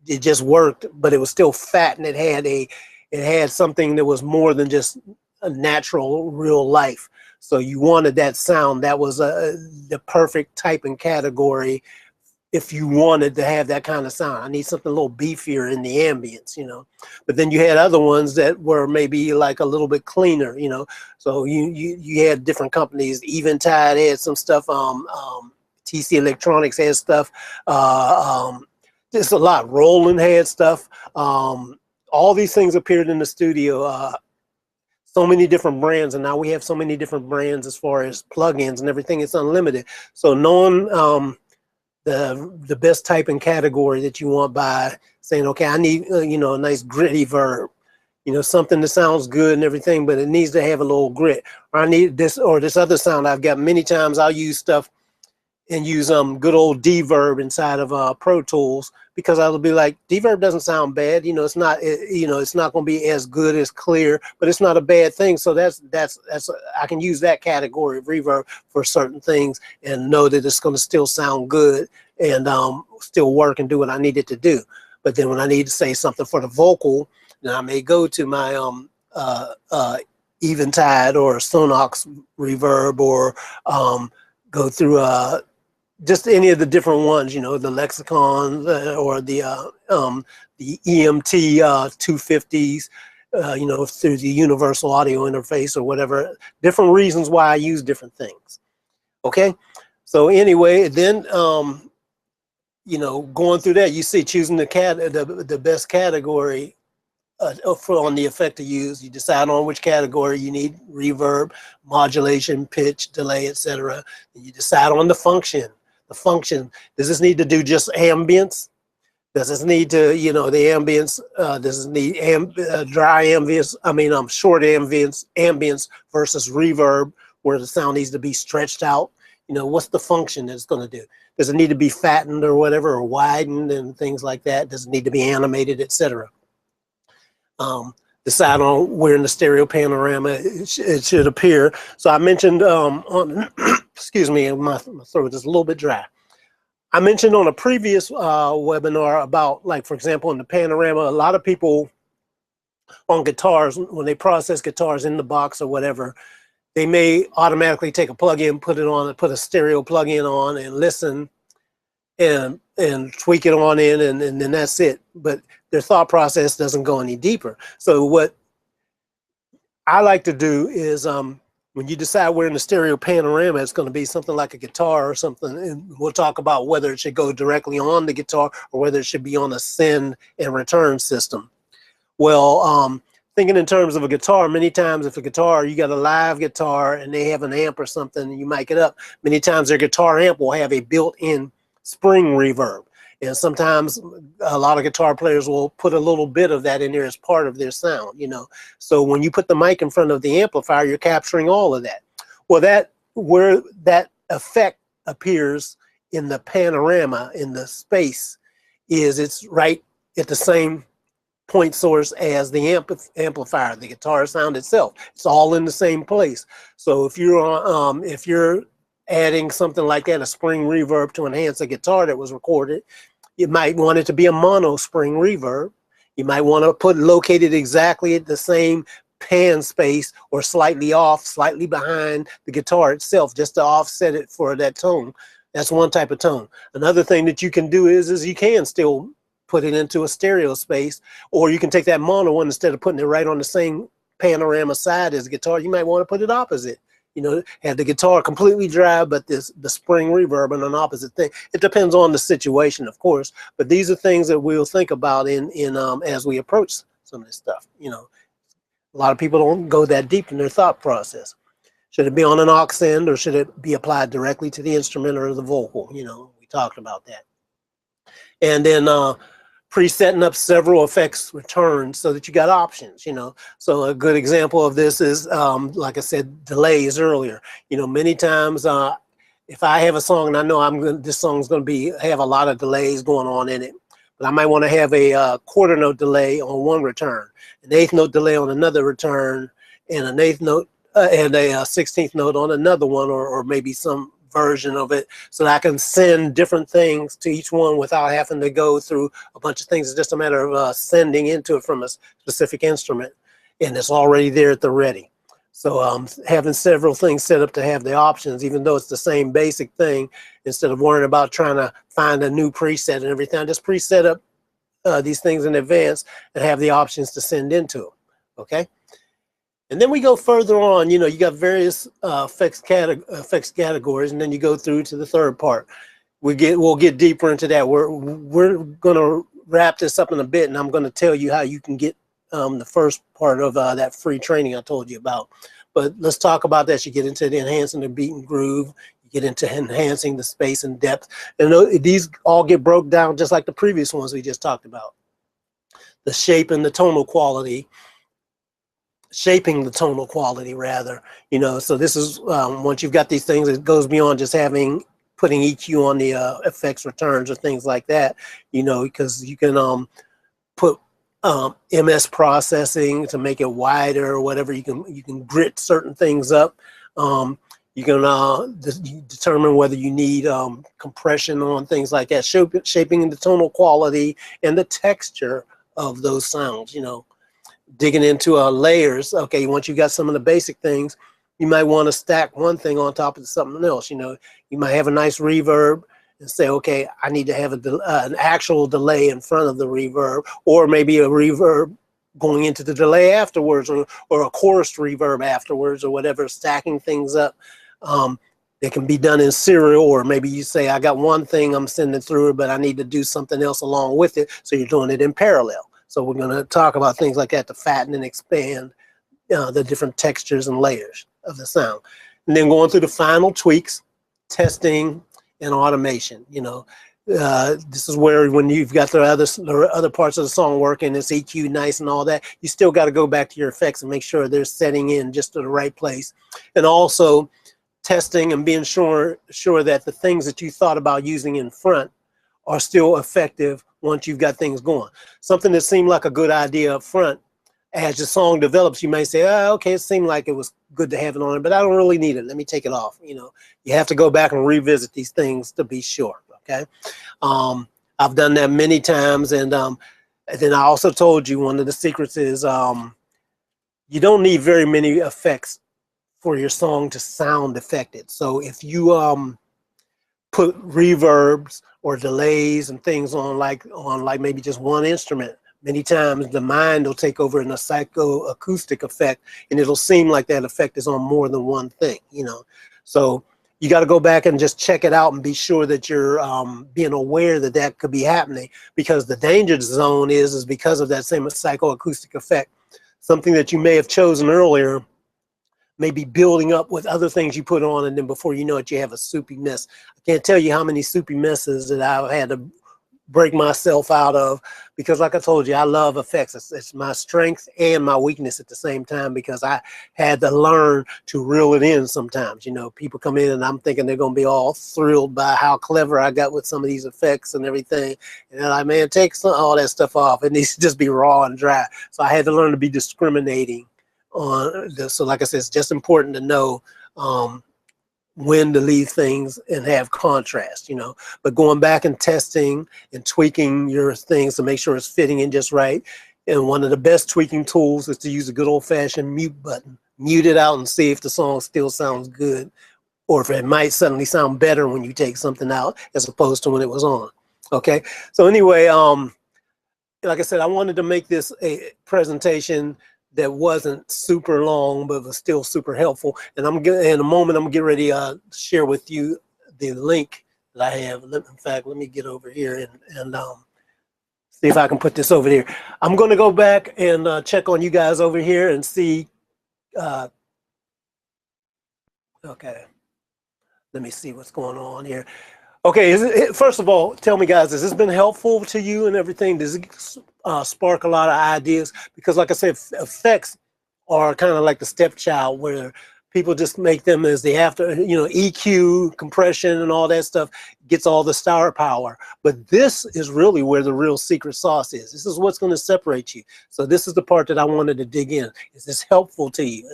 it just worked, but it was still fat, and it had something that was more than just a natural real life. So you wanted that sound. That was the perfect type and category if you wanted to have that kind of sound. I need something a little beefier in the ambience, you know. But then you had other ones that were maybe like a little bit cleaner, you know. So you had different companies. Eventide had some stuff. TC Electronics had stuff. Just a lot. Roland had stuff. All these things appeared in the studio. So many different brands, and now we have so many different brands as far as plugins and everything. It's unlimited. So knowing the best type and category that you want by saying, okay, I need you know, a nice gritty verb, you know, something that sounds good and everything, but it needs to have a little grit. Or I need this or this other sound. I've got many times I'll use stuff and use good old Deverb inside of Pro Tools, because I'll be like, Deverb doesn't sound bad, you know, it's not you know, it's not going to be as good as clear, but it's not a bad thing. So that's I can use that category of reverb for certain things and know that it's going to still sound good and still work and do what I need it to do. But then when I need to say something for the vocal, then I may go to my Eventide or Sonox reverb, or go through just any of the different ones, you know, the lexicons or the EMT 250s, you know, through the universal audio interface or whatever. Different reasons why I use different things. Okay, so anyway, then you know, going through that, you see choosing the best category on the effect to use. You decide on which category you need reverb, modulation, pitch, delay, etc. You decide on the function. The function, does this need to do just ambience? Does this need to, you know, the ambience, does it need dry ambience, short ambience versus reverb where the sound needs to be stretched out? You know, what's the function that it's going to do? Does it need to be fattened or whatever, or widened and things like that? Does it need to be animated, etc.? Decide on where in the stereo panorama it should appear. So I mentioned on excuse me, my throat is a little bit dry. I mentioned on a previous webinar about, like, for example, in the panorama, a lot of people on guitars, when they process guitars in the box or whatever, they may automatically take a plug-in, put a stereo plug-in on and listen and tweak it on in, and then that's it. But their thought process doesn't go any deeper. So what I like to do is when you decide where in the stereo panorama it's going to be something like a guitar or something, and we'll talk about whether it should go directly on the guitar or whether it should be on a send and return system. Well, thinking in terms of a guitar, many times if a guitar, you got a live guitar and they have an amp or something and you mic it up, many times their guitar amp will have a built-in spring reverb. And sometimes a lot of guitar players will put a little bit of that in there as part of their sound, you know. So when you put the mic in front of the amplifier, you're capturing all of that. Well, where that effect appears in the panorama, in the space, is it's right at the same point source as the amplifier, the guitar sound itself. It's all in the same place. So if you're adding something like that, a spring reverb to enhance a guitar that was recorded, you might want it to be a mono spring reverb. You might want to locate it exactly at the same pan space or slightly off, slightly behind the guitar itself, just to offset it for that tone. That's one type of tone. Another thing that you can do is you can still put it into a stereo space, or you can take that mono one, instead of putting it right on the same panorama side as the guitar, you might want to put it opposite. You know, have the guitar completely dry, but the spring reverb on an opposite thing. It depends on the situation, of course, but these are things that we'll think about in as we approach some of this stuff. You know, a lot of people don't go that deep in their thought process. Should it be on an aux end, or should it be applied directly to the instrument or the vocal? You know, we talked about that. And then presetting up several effects returns so that you got options, you know. So a good example of this is, like I said, delays earlier. You know, many times if I have a song and I know this song's going to have a lot of delays going on in it, but I might want to have a quarter note delay on one return, an eighth note delay on another return, and an eighth note and a 16th note on another one, or maybe some version of it, so that I can send different things to each one without having to go through a bunch of things. It's just a matter of sending into it from a specific instrument, and it's already there at the ready. So having several things set up to have the options, even though it's the same basic thing, instead of worrying about trying to find a new preset and everything, just preset up these things in advance and have the options to send into them. Okay. And then we go further on. You know, you got various effects categories, and then you go through to the third part. We'll get deeper into that. We're gonna wrap this up in a bit, and I'm gonna tell you how you can get the first part of that free training I told you about. But let's talk about that. You get into the enhancing the beat and groove. You get into enhancing the space and depth, and these all get broke down just like the previous ones we just talked about. The shape and the tonal quality. Shaping the tonal quality, rather, you know. So this is once you've got these things, it goes beyond just putting EQ on the effects returns or things like that, you know, because you can put MS processing to make it wider or whatever. You can grit certain things up. You can determine whether you need compression on things like that, shaping the tonal quality and the texture of those sounds, you know. Digging into layers. Okay, once you got some of the basic things, you might want to stack one thing on top of something else. You know, you might have a nice reverb and say, okay, I need to have an actual delay in front of the reverb, or maybe a reverb going into the delay afterwards, or a chorus reverb afterwards, or whatever, stacking things up. It can be done in serial, or maybe you say, I got one thing I'm sending through, but I need to do something else along with it, so you're doing it in parallel. So we're going to talk about things like that to fatten and expand the different textures and layers of the sound. And then going through the final tweaks, testing, and automation. You know, this is where, when you've got the other parts of the song working, it's EQ nice and all that, you still got to go back to your effects and make sure they're setting in just to the right place. And also testing and being sure that the things that you thought about using in front are still effective once you've got things going. Something that seemed like a good idea up front, as your song develops, you may say, oh, okay, it seemed like it was good to have it on it, but I don't really need it. Let me take it off. You know, you have to go back and revisit these things to be sure. Okay. I've done that many times. And then I also told you one of the secrets is you don't need very many effects for your song to sound affected. So if you put reverbs or delays and things on like maybe just one instrument, many times the mind will take over in a psychoacoustic effect, and it'll seem like that effect is on more than one thing, you know. So you got to go back and just check it out and be sure that you're being aware that that could be happening, because the danger zone is because of that same psychoacoustic effect. Something that you may have chosen earlier may be building up with other things you put on, and then before you know it, you have a soupy mess. I can't tell you how many soupy messes that I've had to break myself out of, because like I told you, I love effects. It's my strength and my weakness at the same time, because I had to learn to reel it in sometimes. You know, people come in and I'm thinking they're going to be all thrilled by how clever I got with some of these effects and everything. And they're like, man, take all that stuff off. It needs to just be raw and dry. So I had to learn to be discriminating on this. So like I said, it's just important to know when to leave things and have contrast, you know. But going back and testing and tweaking your things to make sure it's fitting in just right. And one of the best tweaking tools is to use a good old-fashioned mute button. Mute it out and see if the song still sounds good, or if it might suddenly sound better when you take something out as opposed to when it was on. Okay, so anyway, like I said, I wanted to make this a presentation that wasn't super long, but was still super helpful. And in a moment, I'm gonna get ready to share with you the link that I have. In fact, let me get over here and see if I can put this over here. I'm gonna go back and check on you guys over here and see. Okay, let me see what's going on here. Okay, first of all, tell me, guys, has this been helpful to you and everything? Does it spark a lot of ideas? Because like I said, effects are kind of like the stepchild, where people just make them as the after, you know, EQ, compression, and all that stuff gets all the star power. But this is really where the real secret sauce is. This is what's going to separate you. So this is the part that I wanted to dig in. Is this helpful to you?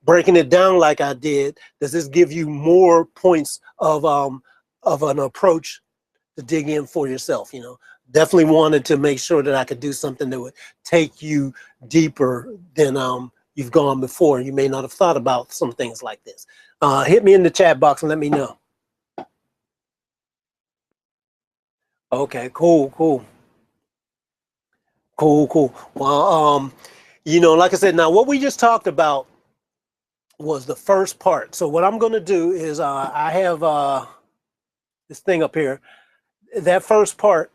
Breaking it down like I did, does this give you more points of an approach to dig in for yourself? You know, definitely wanted to make sure that I could do something that would take you deeper than you've gone before. You may not have thought about some things like this. Hit me in the chat box and let me know. Okay, cool. Well, you know, like I said, now what we just talked about was the first part. So what I'm going to do is I have this thing up here. That first part,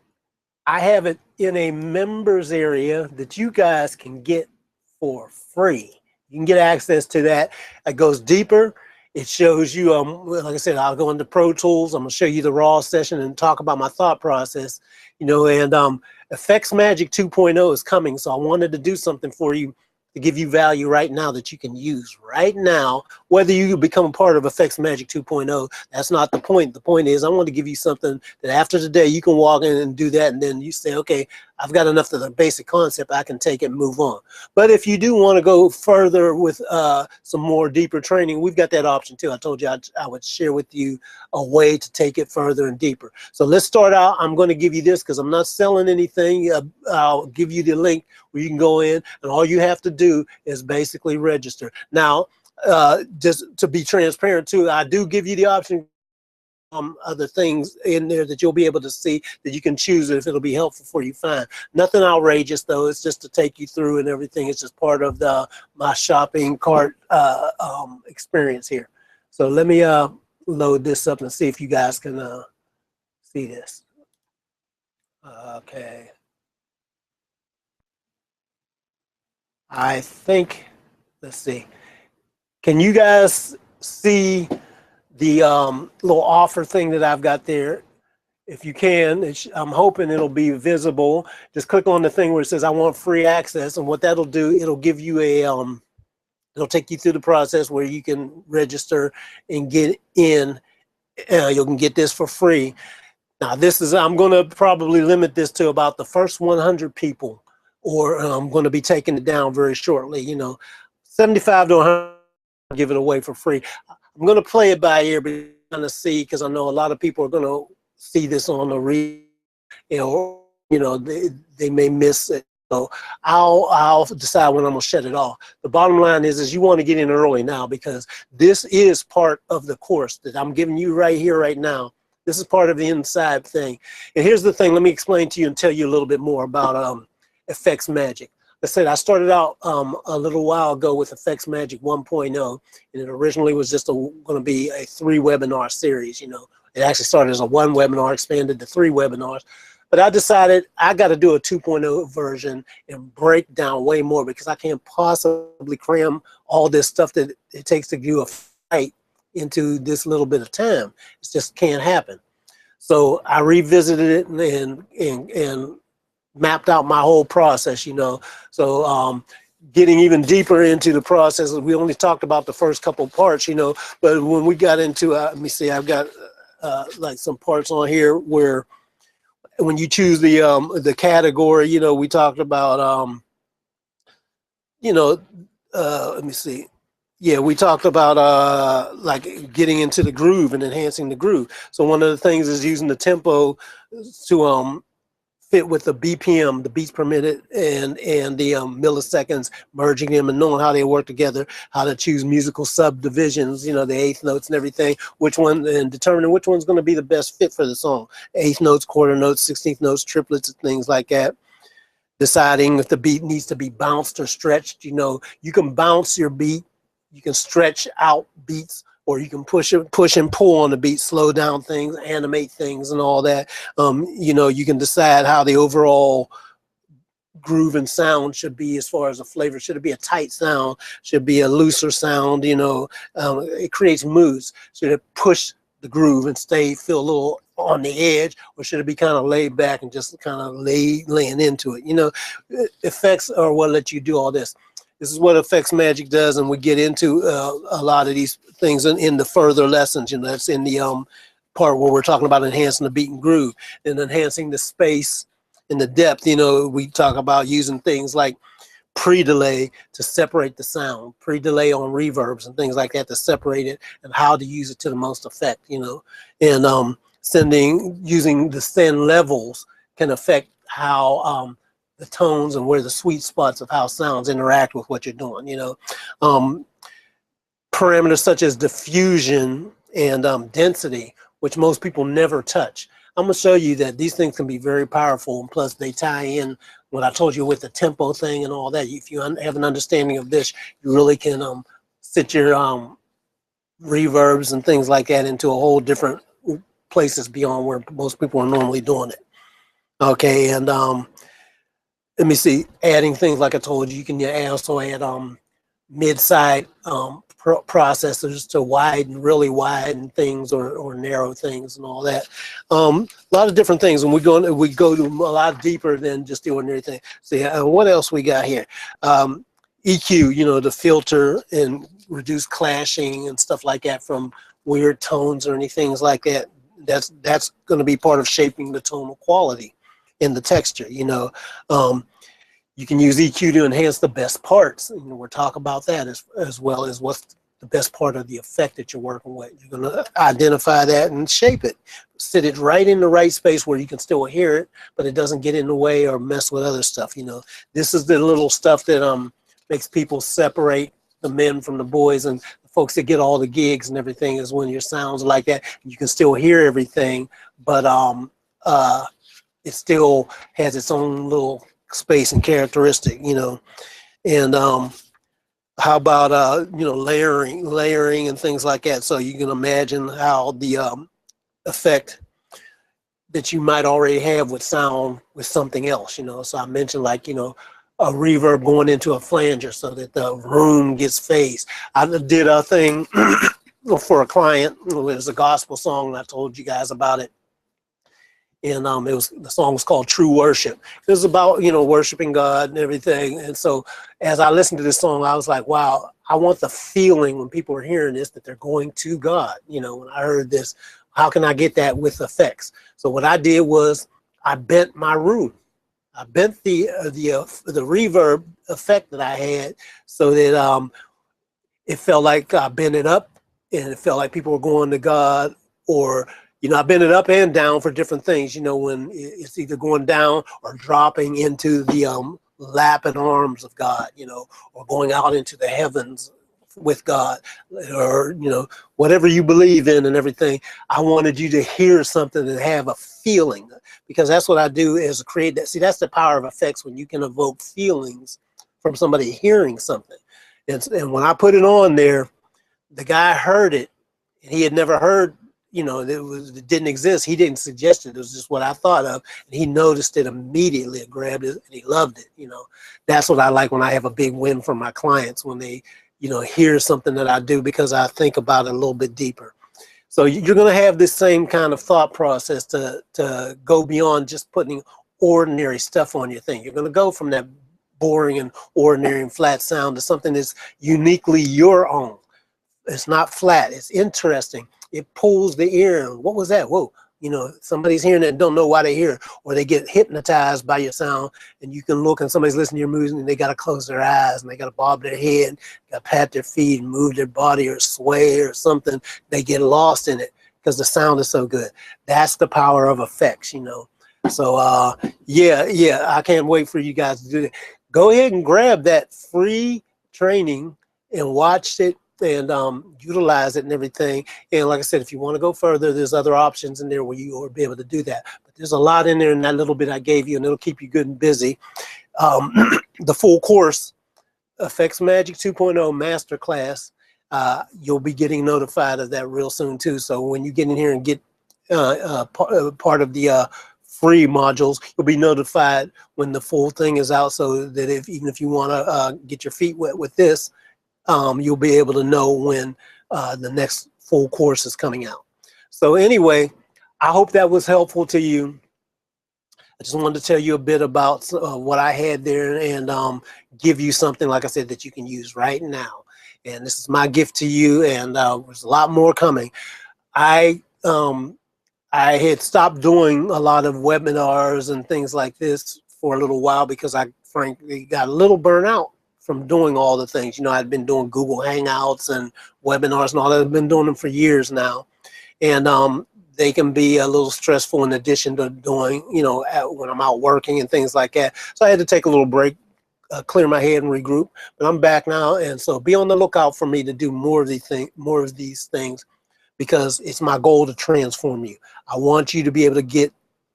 I have it in a members area that you guys can get for free. You can get access to that. It goes deeper. It shows you, like I said, I'll go into Pro Tools. I'm going to show you the raw session and talk about my thought process, you know, and Effects Magic 2.0 is coming. So I wanted to do something for you to give you value right now that you can use right now. Whether you become a part of Effects Magic 2.0, that's not the point. The point is I want to give you something that after today you can walk in and do that, and then you say, okay, I've got enough of the basic concept, I can take it and move on. But if you do want to go further with some more deeper training, we've got that option too. I told you I would share with you a way to take it further and deeper. So let's start out. I'm going to give you this because I'm not selling anything. I'll give you the link where you can go in, and all you have to do is basically register. Now, just to be transparent too, I do give you the option other things in there that you'll be able to see that you can choose if it'll be helpful for you. Fine. Nothing outrageous though. It's just to take you through and everything. It's just part of my shopping cart experience here. So let me load this up and see if you guys can see this. Okay. I think, let's see. Can you guys see the little offer thing that I've got there? If you can, I'm hoping it'll be visible. Just click on the thing where it says I want free access, and what that'll do, it'll give you a it'll take you through the process where you can register and get in. You can get this for free. Now this is, I'm going to probably limit this to about the first 100 people, or I'm going to be taking it down very shortly. You know, 75 to 100, give it away for free. I'm going to play it by ear, but you're going to see, because I know a lot of people are going to see this on the read, you know, they may miss it. So I'll decide when I'm going to shut it off. The bottom line is you want to get in early now, because this is part of the course that I'm giving you right here, right now. This is part of the inside thing. And here's the thing. Let me explain to you and tell you a little bit more about Effects Magic. I said I started out a little while ago with Effects Magic 1.0, and it originally was just going to be a 3-webinar series. You know, it actually started as a 1 webinar, expanded to 3 webinars. But I decided I got to do a 2.0 version and break down way more, because I can't possibly cram all this stuff that it takes to do a fight into this little bit of time. It just can't happen. So I revisited it and mapped out my whole process, you know. So getting even deeper into the process, we only talked about the first couple parts, you know, but when we got into, let me see, I've got like some parts on here where when you choose the category, you know, we talked about, you know, let me see. Yeah, we talked about like getting into the groove and enhancing the groove. So one of the things is using the tempo to fit with the BPM, the beats per minute, and the milliseconds, merging them and knowing how they work together, how to choose musical subdivisions, you know, the eighth notes and everything, which one, and determining which one's going to be the best fit for the song. Eighth notes, quarter notes, 16th notes, triplets, and things like that. Deciding if the beat needs to be bounced or stretched. You know, you can bounce your beat, you can stretch out beats, or you can push and pull on the beat, slow down things, animate things, and all that. You know, you can decide how the overall groove and sound should be as far as a flavor. Should it be a tight sound? Should it be a looser sound? You know, it creates moods. Should it push the groove and feel a little on the edge, or should it be kind of laid back and just kind of laying into it? You know, effects are what let you do all this. This is what effects magic does, and we get into a lot of these things in the further lessons. You know, that's in the part where we're talking about enhancing the beat and groove and enhancing the space and the depth. You know, we talk about using things like pre-delay to separate the sound, pre-delay on reverbs and things like that to separate it, and how to use it to the most effect. You know, and using the send levels can affect how the tones and where the sweet spots of how sounds interact with what you're doing. You know, parameters such as diffusion and density, which most people never touch. I'm going to show you that these things can be very powerful, and plus they tie in what I told you with the tempo thing and all that. If you have an understanding of this, you really can sit your reverbs and things like that into a whole different places beyond where most people are normally doing it. Okay, and let me see, adding things like I told you, you can also add mid-side processors to widen, really widen things, or narrow things and all that. A lot of different things, and we go to a lot deeper than just the ordinary thing. See, what else we got here? EQ, you know, to filter and reduce clashing and stuff like that from weird tones or anything like that. That's going to be part of shaping the tonal quality in the texture. You know, you can use EQ to enhance the best parts. You know, we'll talk about that as well as what's the best part of the effect that you're working with. You're going to identify that and shape it, sit it right in the right space where you can still hear it, but it doesn't get in the way or mess with other stuff. You know, this is the little stuff that makes people separate the men from the boys, and the folks that get all the gigs and everything is when your sounds like that. You can still hear everything, but it still has its own little space and characteristic, you know. And how about you know, layering and things like that. So you can imagine how the effect that you might already have with sound with something else, you know. So I mentioned, like, you know, a reverb going into a flanger so that the room gets phased. I did a thing for a client. It was a gospel song, and I told you guys about it. And the song was called True Worship. It was about, you know, worshiping God and everything. And so as I listened to this song, I was like, wow, I want the feeling when people are hearing this that they're going to God. You know, when I heard this, how can I get that with effects? So what I did was I bent my room. I bent the reverb effect that I had so that it felt like I bent it up, and it felt like people were going to God. Or, you know, I bend it up and down for different things, you know, when it's either going down or dropping into the lap and arms of God, you know, or going out into the heavens with God, or, you know, whatever you believe in and everything. I wanted you to hear something and have a feeling, because that's what I do, is create that. See, that's the power of effects, when you can evoke feelings from somebody hearing something. And when I put it on there, the guy heard it, and he had never heard, you know, it didn't exist. He didn't suggest it. It was just what I thought of. And he noticed it immediately, grabbed it, and he loved it. You know, that's what I like when I have a big win from my clients, when they, you know, hear something that I do, because I think about it a little bit deeper. So you're going to have this same kind of thought process to go beyond just putting ordinary stuff on your thing. You're going to go from that boring and ordinary and flat sound to something that's uniquely your own. It's not flat. It's interesting. It pulls the ear. What was that? Whoa. You know, somebody's hearing it and don't know why they hear it, or they get hypnotized by your sound, and you can look and somebody's listening to your music and they got to close their eyes and they got to bob their head, got to pat their feet and move their body or sway or something. They get lost in it because the sound is so good. That's the power of effects, you know. So yeah, I can't wait for you guys to do that. Go ahead and grab that free training and watch it and utilize it and everything. And like I said, if you want to go further, there's other options in there where you will be able to do that. But there's a lot in there in that little bit I gave you, and it'll keep you good and busy. Um, the full course, Effects Magic 2.0 Masterclass, you'll be getting notified of that real soon too. So when you get in here and get part of the free modules, you'll be notified when the full thing is out, so that even if you want to get your feet wet with this, you'll be able to know when the next full course is coming out. So anyway, I hope that was helpful to you. I just wanted to tell you a bit about what I had there, and give you something, like I said, that you can use right now. And this is my gift to you, and there's a lot more coming. I had stopped doing a lot of webinars and things like this for a little while because I frankly got a little burnt out from doing all the things. You know, I'd been doing Google Hangouts and webinars and all that. I've been doing them for years now. And they can be a little stressful in addition to doing, you know, when I'm out working and things like that. So I had to take a little break, clear my head and regroup. But I'm back now, and so be on the lookout for me to do more of these things, because it's my goal to transform you. I want you to be able to get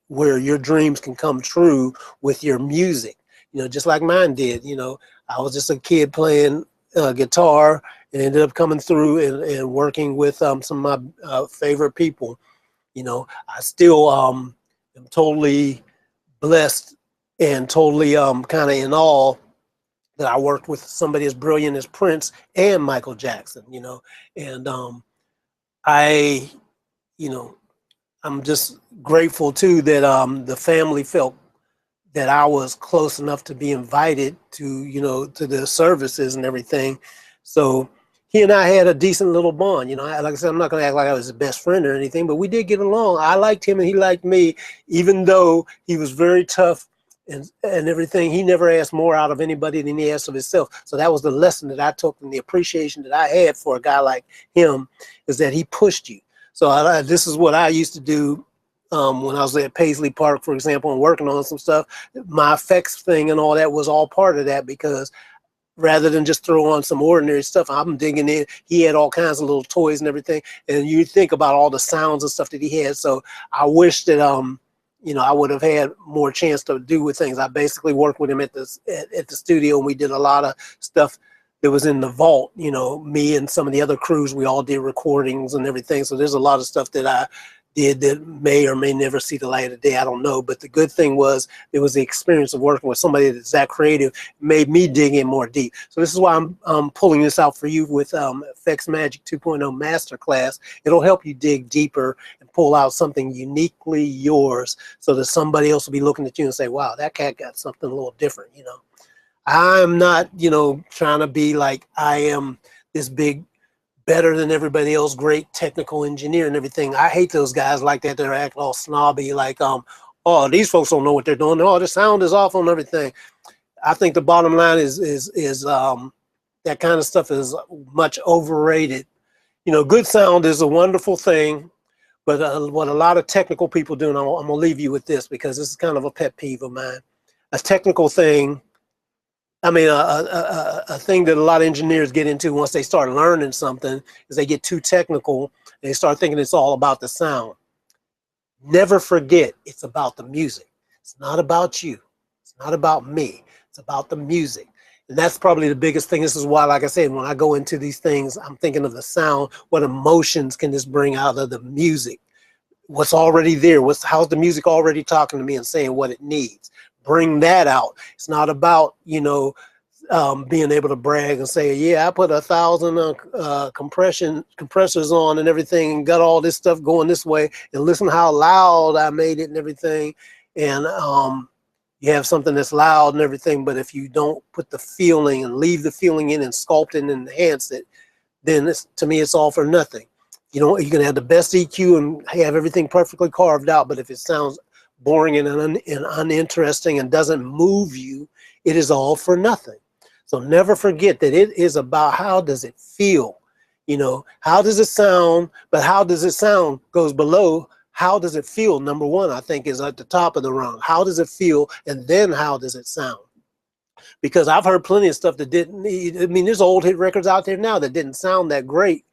where your dreams can come true with your music. You know, just like mine did. You know, I was just a kid playing guitar and ended up coming through and working with some of my favorite people. You know, I still am totally blessed and totally kind of in awe that I worked with somebody as brilliant as Prince and Michael Jackson, you know. And I, you know, I'm just grateful too that the family felt that I was close enough to be invited to, you know, to the services and everything. So he and I had a decent little bond. You know, like I said, I'm not going to act like I was his best friend or anything, but we did get along. I liked him and he liked me, even though he was very tough and everything. He never asked more out of anybody than he asked of himself. So that was the lesson that I took, and the appreciation that I had for a guy like him, is that he pushed you. So this is what I used to do when I was at Paisley Park, for example, and working on some stuff. My effects thing and all that was all part of that, because rather than just throw on some ordinary stuff, I'm digging in. He had all kinds of little toys and everything, and you think about all the sounds and stuff that he had. So I wish that you know, I would have had more chance to do with things. I basically worked with him at the studio, and we did a lot of stuff that was in the vault. You know, me and some of the other crews, we all did recordings and everything. So there's a lot of stuff that I did that may or may never see the light of day. I don't know. But the good thing was, it was the experience of working with somebody that's that creative made me dig in more deep. So this is why I'm pulling this out for you with Effects Magic 2.0 Masterclass. It'll help you dig deeper and pull out something uniquely yours, so that somebody else will be looking at you and say, wow, that cat got something a little different. You know, I'm not, you know, trying to be like I am this big, better than everybody else, great technical engineer and everything. I hate those guys like that. They're acting all snobby, like, oh, these folks don't know what they're doing. Oh, the sound is off on everything. I think the bottom line is that kind of stuff is much overrated. You know, good sound is a wonderful thing, but what a lot of technical people do, and I'm gonna leave you with this, because this is kind of a pet peeve of mine. A technical thing, I mean, a thing that a lot of engineers get into once they start learning something, is they get too technical and they start thinking it's all about the sound. Never forget, it's about the music. It's not about you. It's not about me. It's about the music. And that's probably the biggest thing. This is why, like I said, when I go into these things, I'm thinking of the sound. What emotions can this bring out of the music? What's already there? How's the music already talking to me and saying what it needs? Bring that out. It's not about, you know, being able to brag and say, yeah, I put 1,000 compressors on and everything, and got all this stuff going this way, and listen how loud I made it and everything. And you have something that's loud and everything, but if you don't put the feeling and leave the feeling in and sculpt it and enhance it, then to me, it's all for nothing. You know, you can have the best EQ and have everything perfectly carved out, but if it sounds boring and uninteresting and doesn't move you, it is all for nothing. So never forget that it is about how does it feel. You know, how does it sound, but how does it sound goes below how does it feel? Number one, I think, is at the top of the rung. How does it feel? And then how does it sound? Because I've heard plenty of stuff that didn't need, I mean, there's old hit records out there now that didn't sound that great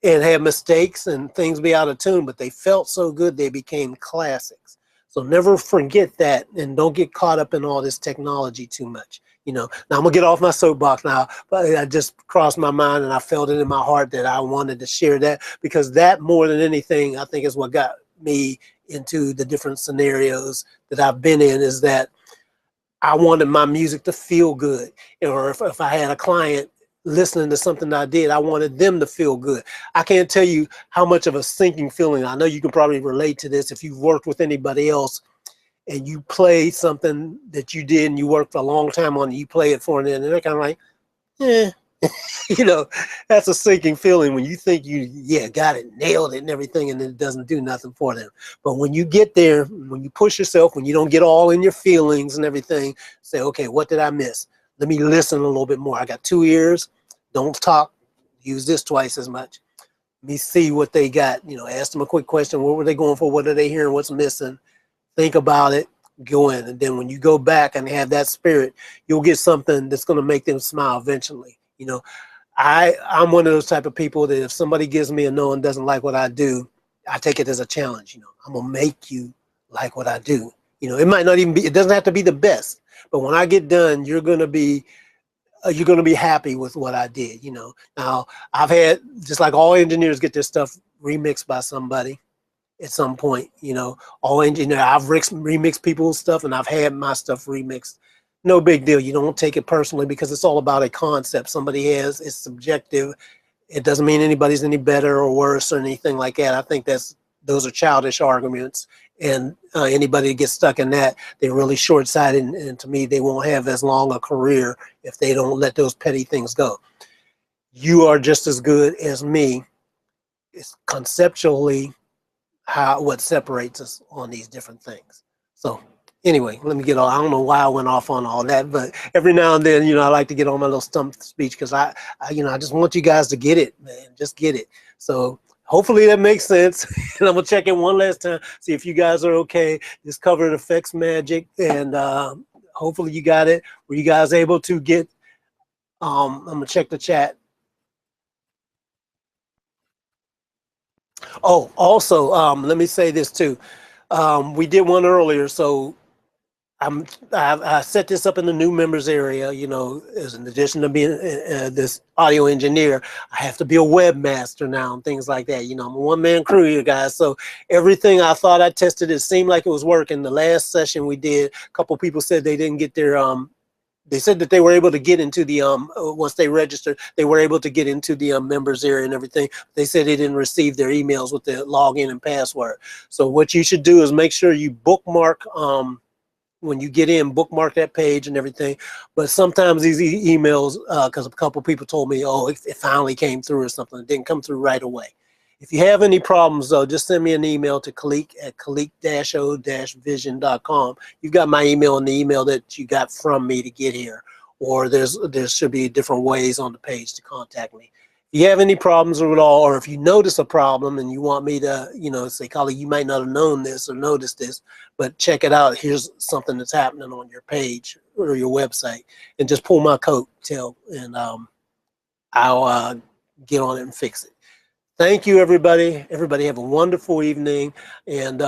and had mistakes and things be out of tune, but they felt so good they became classics. So never forget that, and don't get caught up in all this technology too much. You know, now I'm gonna get off my soapbox now, but I just crossed my mind and I felt it in my heart that I wanted to share that, because that more than anything, I think, is what got me into the different scenarios that I've been in, is that I wanted my music to feel good. Or if I had a client listening to something I did, I wanted them to feel good. I can't tell you how much of a sinking feeling. I know you can probably relate to this if you've worked with anybody else and you play something that you did and you worked for a long time on it, you play it for them and they're kind of like, eh. You know, that's a sinking feeling when you think you, yeah, got it, nailed it and everything, and it doesn't do nothing for them. But when you get there, when you push yourself, when you don't get all in your feelings and everything, say, okay, what did I miss? Let me listen a little bit more. I got 2 ears. Don't talk. Use this twice as much. Let me see what they got. You know, ask them a quick question. What were they going for? What are they hearing? What's missing? Think about it. Go in. And then when you go back and have that spirit, you'll get something that's going to make them smile eventually. You know, I'm one of those type of people that if somebody gives me a no and doesn't like what I do, I take it as a challenge. You know, I'm gonna make you like what I do. You know, it might not even be, it doesn't have to be the best, but when I get done, you're gonna be happy with what I did. You know, now I've had, just like all engineers get their stuff remixed by somebody at some point. You know, all engineer, I've remixed people's stuff and I've had my stuff remixed. No big deal. You don't take it personally because it's all about a concept somebody has. It's subjective. It doesn't mean anybody's any better or worse or anything like that. I think those are childish arguments, and anybody that gets stuck in that, they're really short-sighted, and to me, they won't have as long a career if they don't let those petty things go. You are just as good as me. It's conceptually what separates us on these different things. So anyway, let me get on. I don't know why I went off on all that, but every now and then, you know, I like to get on my little stump speech because you know, I just want you guys to get it, man. Just get it. So hopefully that makes sense. And I'm gonna check in one last time, see if you guys are okay. This covered affects magic, and hopefully you got it. Were you guys able to get? I'm gonna check the chat. Oh, also, let me say this too. We did one earlier, so I set this up in the new members area. You know, as in addition to being this audio engineer, I have to be a webmaster now and things like that. You know, I'm a one-man crew here, guys. So everything I thought I tested, it seemed like it was working. The last session we did, a couple people said they didn't get their they said that they were able to get into the once they registered, they were able to get into the members area and everything. They said they didn't receive their emails with the login and password. So what you should do is make sure you bookmark when you get in, bookmark that page and everything. But sometimes these emails, because a couple people told me, oh, it finally came through or something. It didn't come through right away. If you have any problems, though, just send me an email to Khaliq at Khaliq-O-Vision.com. You've got my email and the email that you got from me to get here. Or there should be different ways on the page to contact me. If you have any problems with all, or if you notice a problem and you want me to, you know, say, Khaliq, you might not have known this or noticed this, but check it out. Here's something that's happening on your page or your website, and just pull my coattail, and I'll get on it and fix it. Thank you, everybody. Everybody have a wonderful evening, and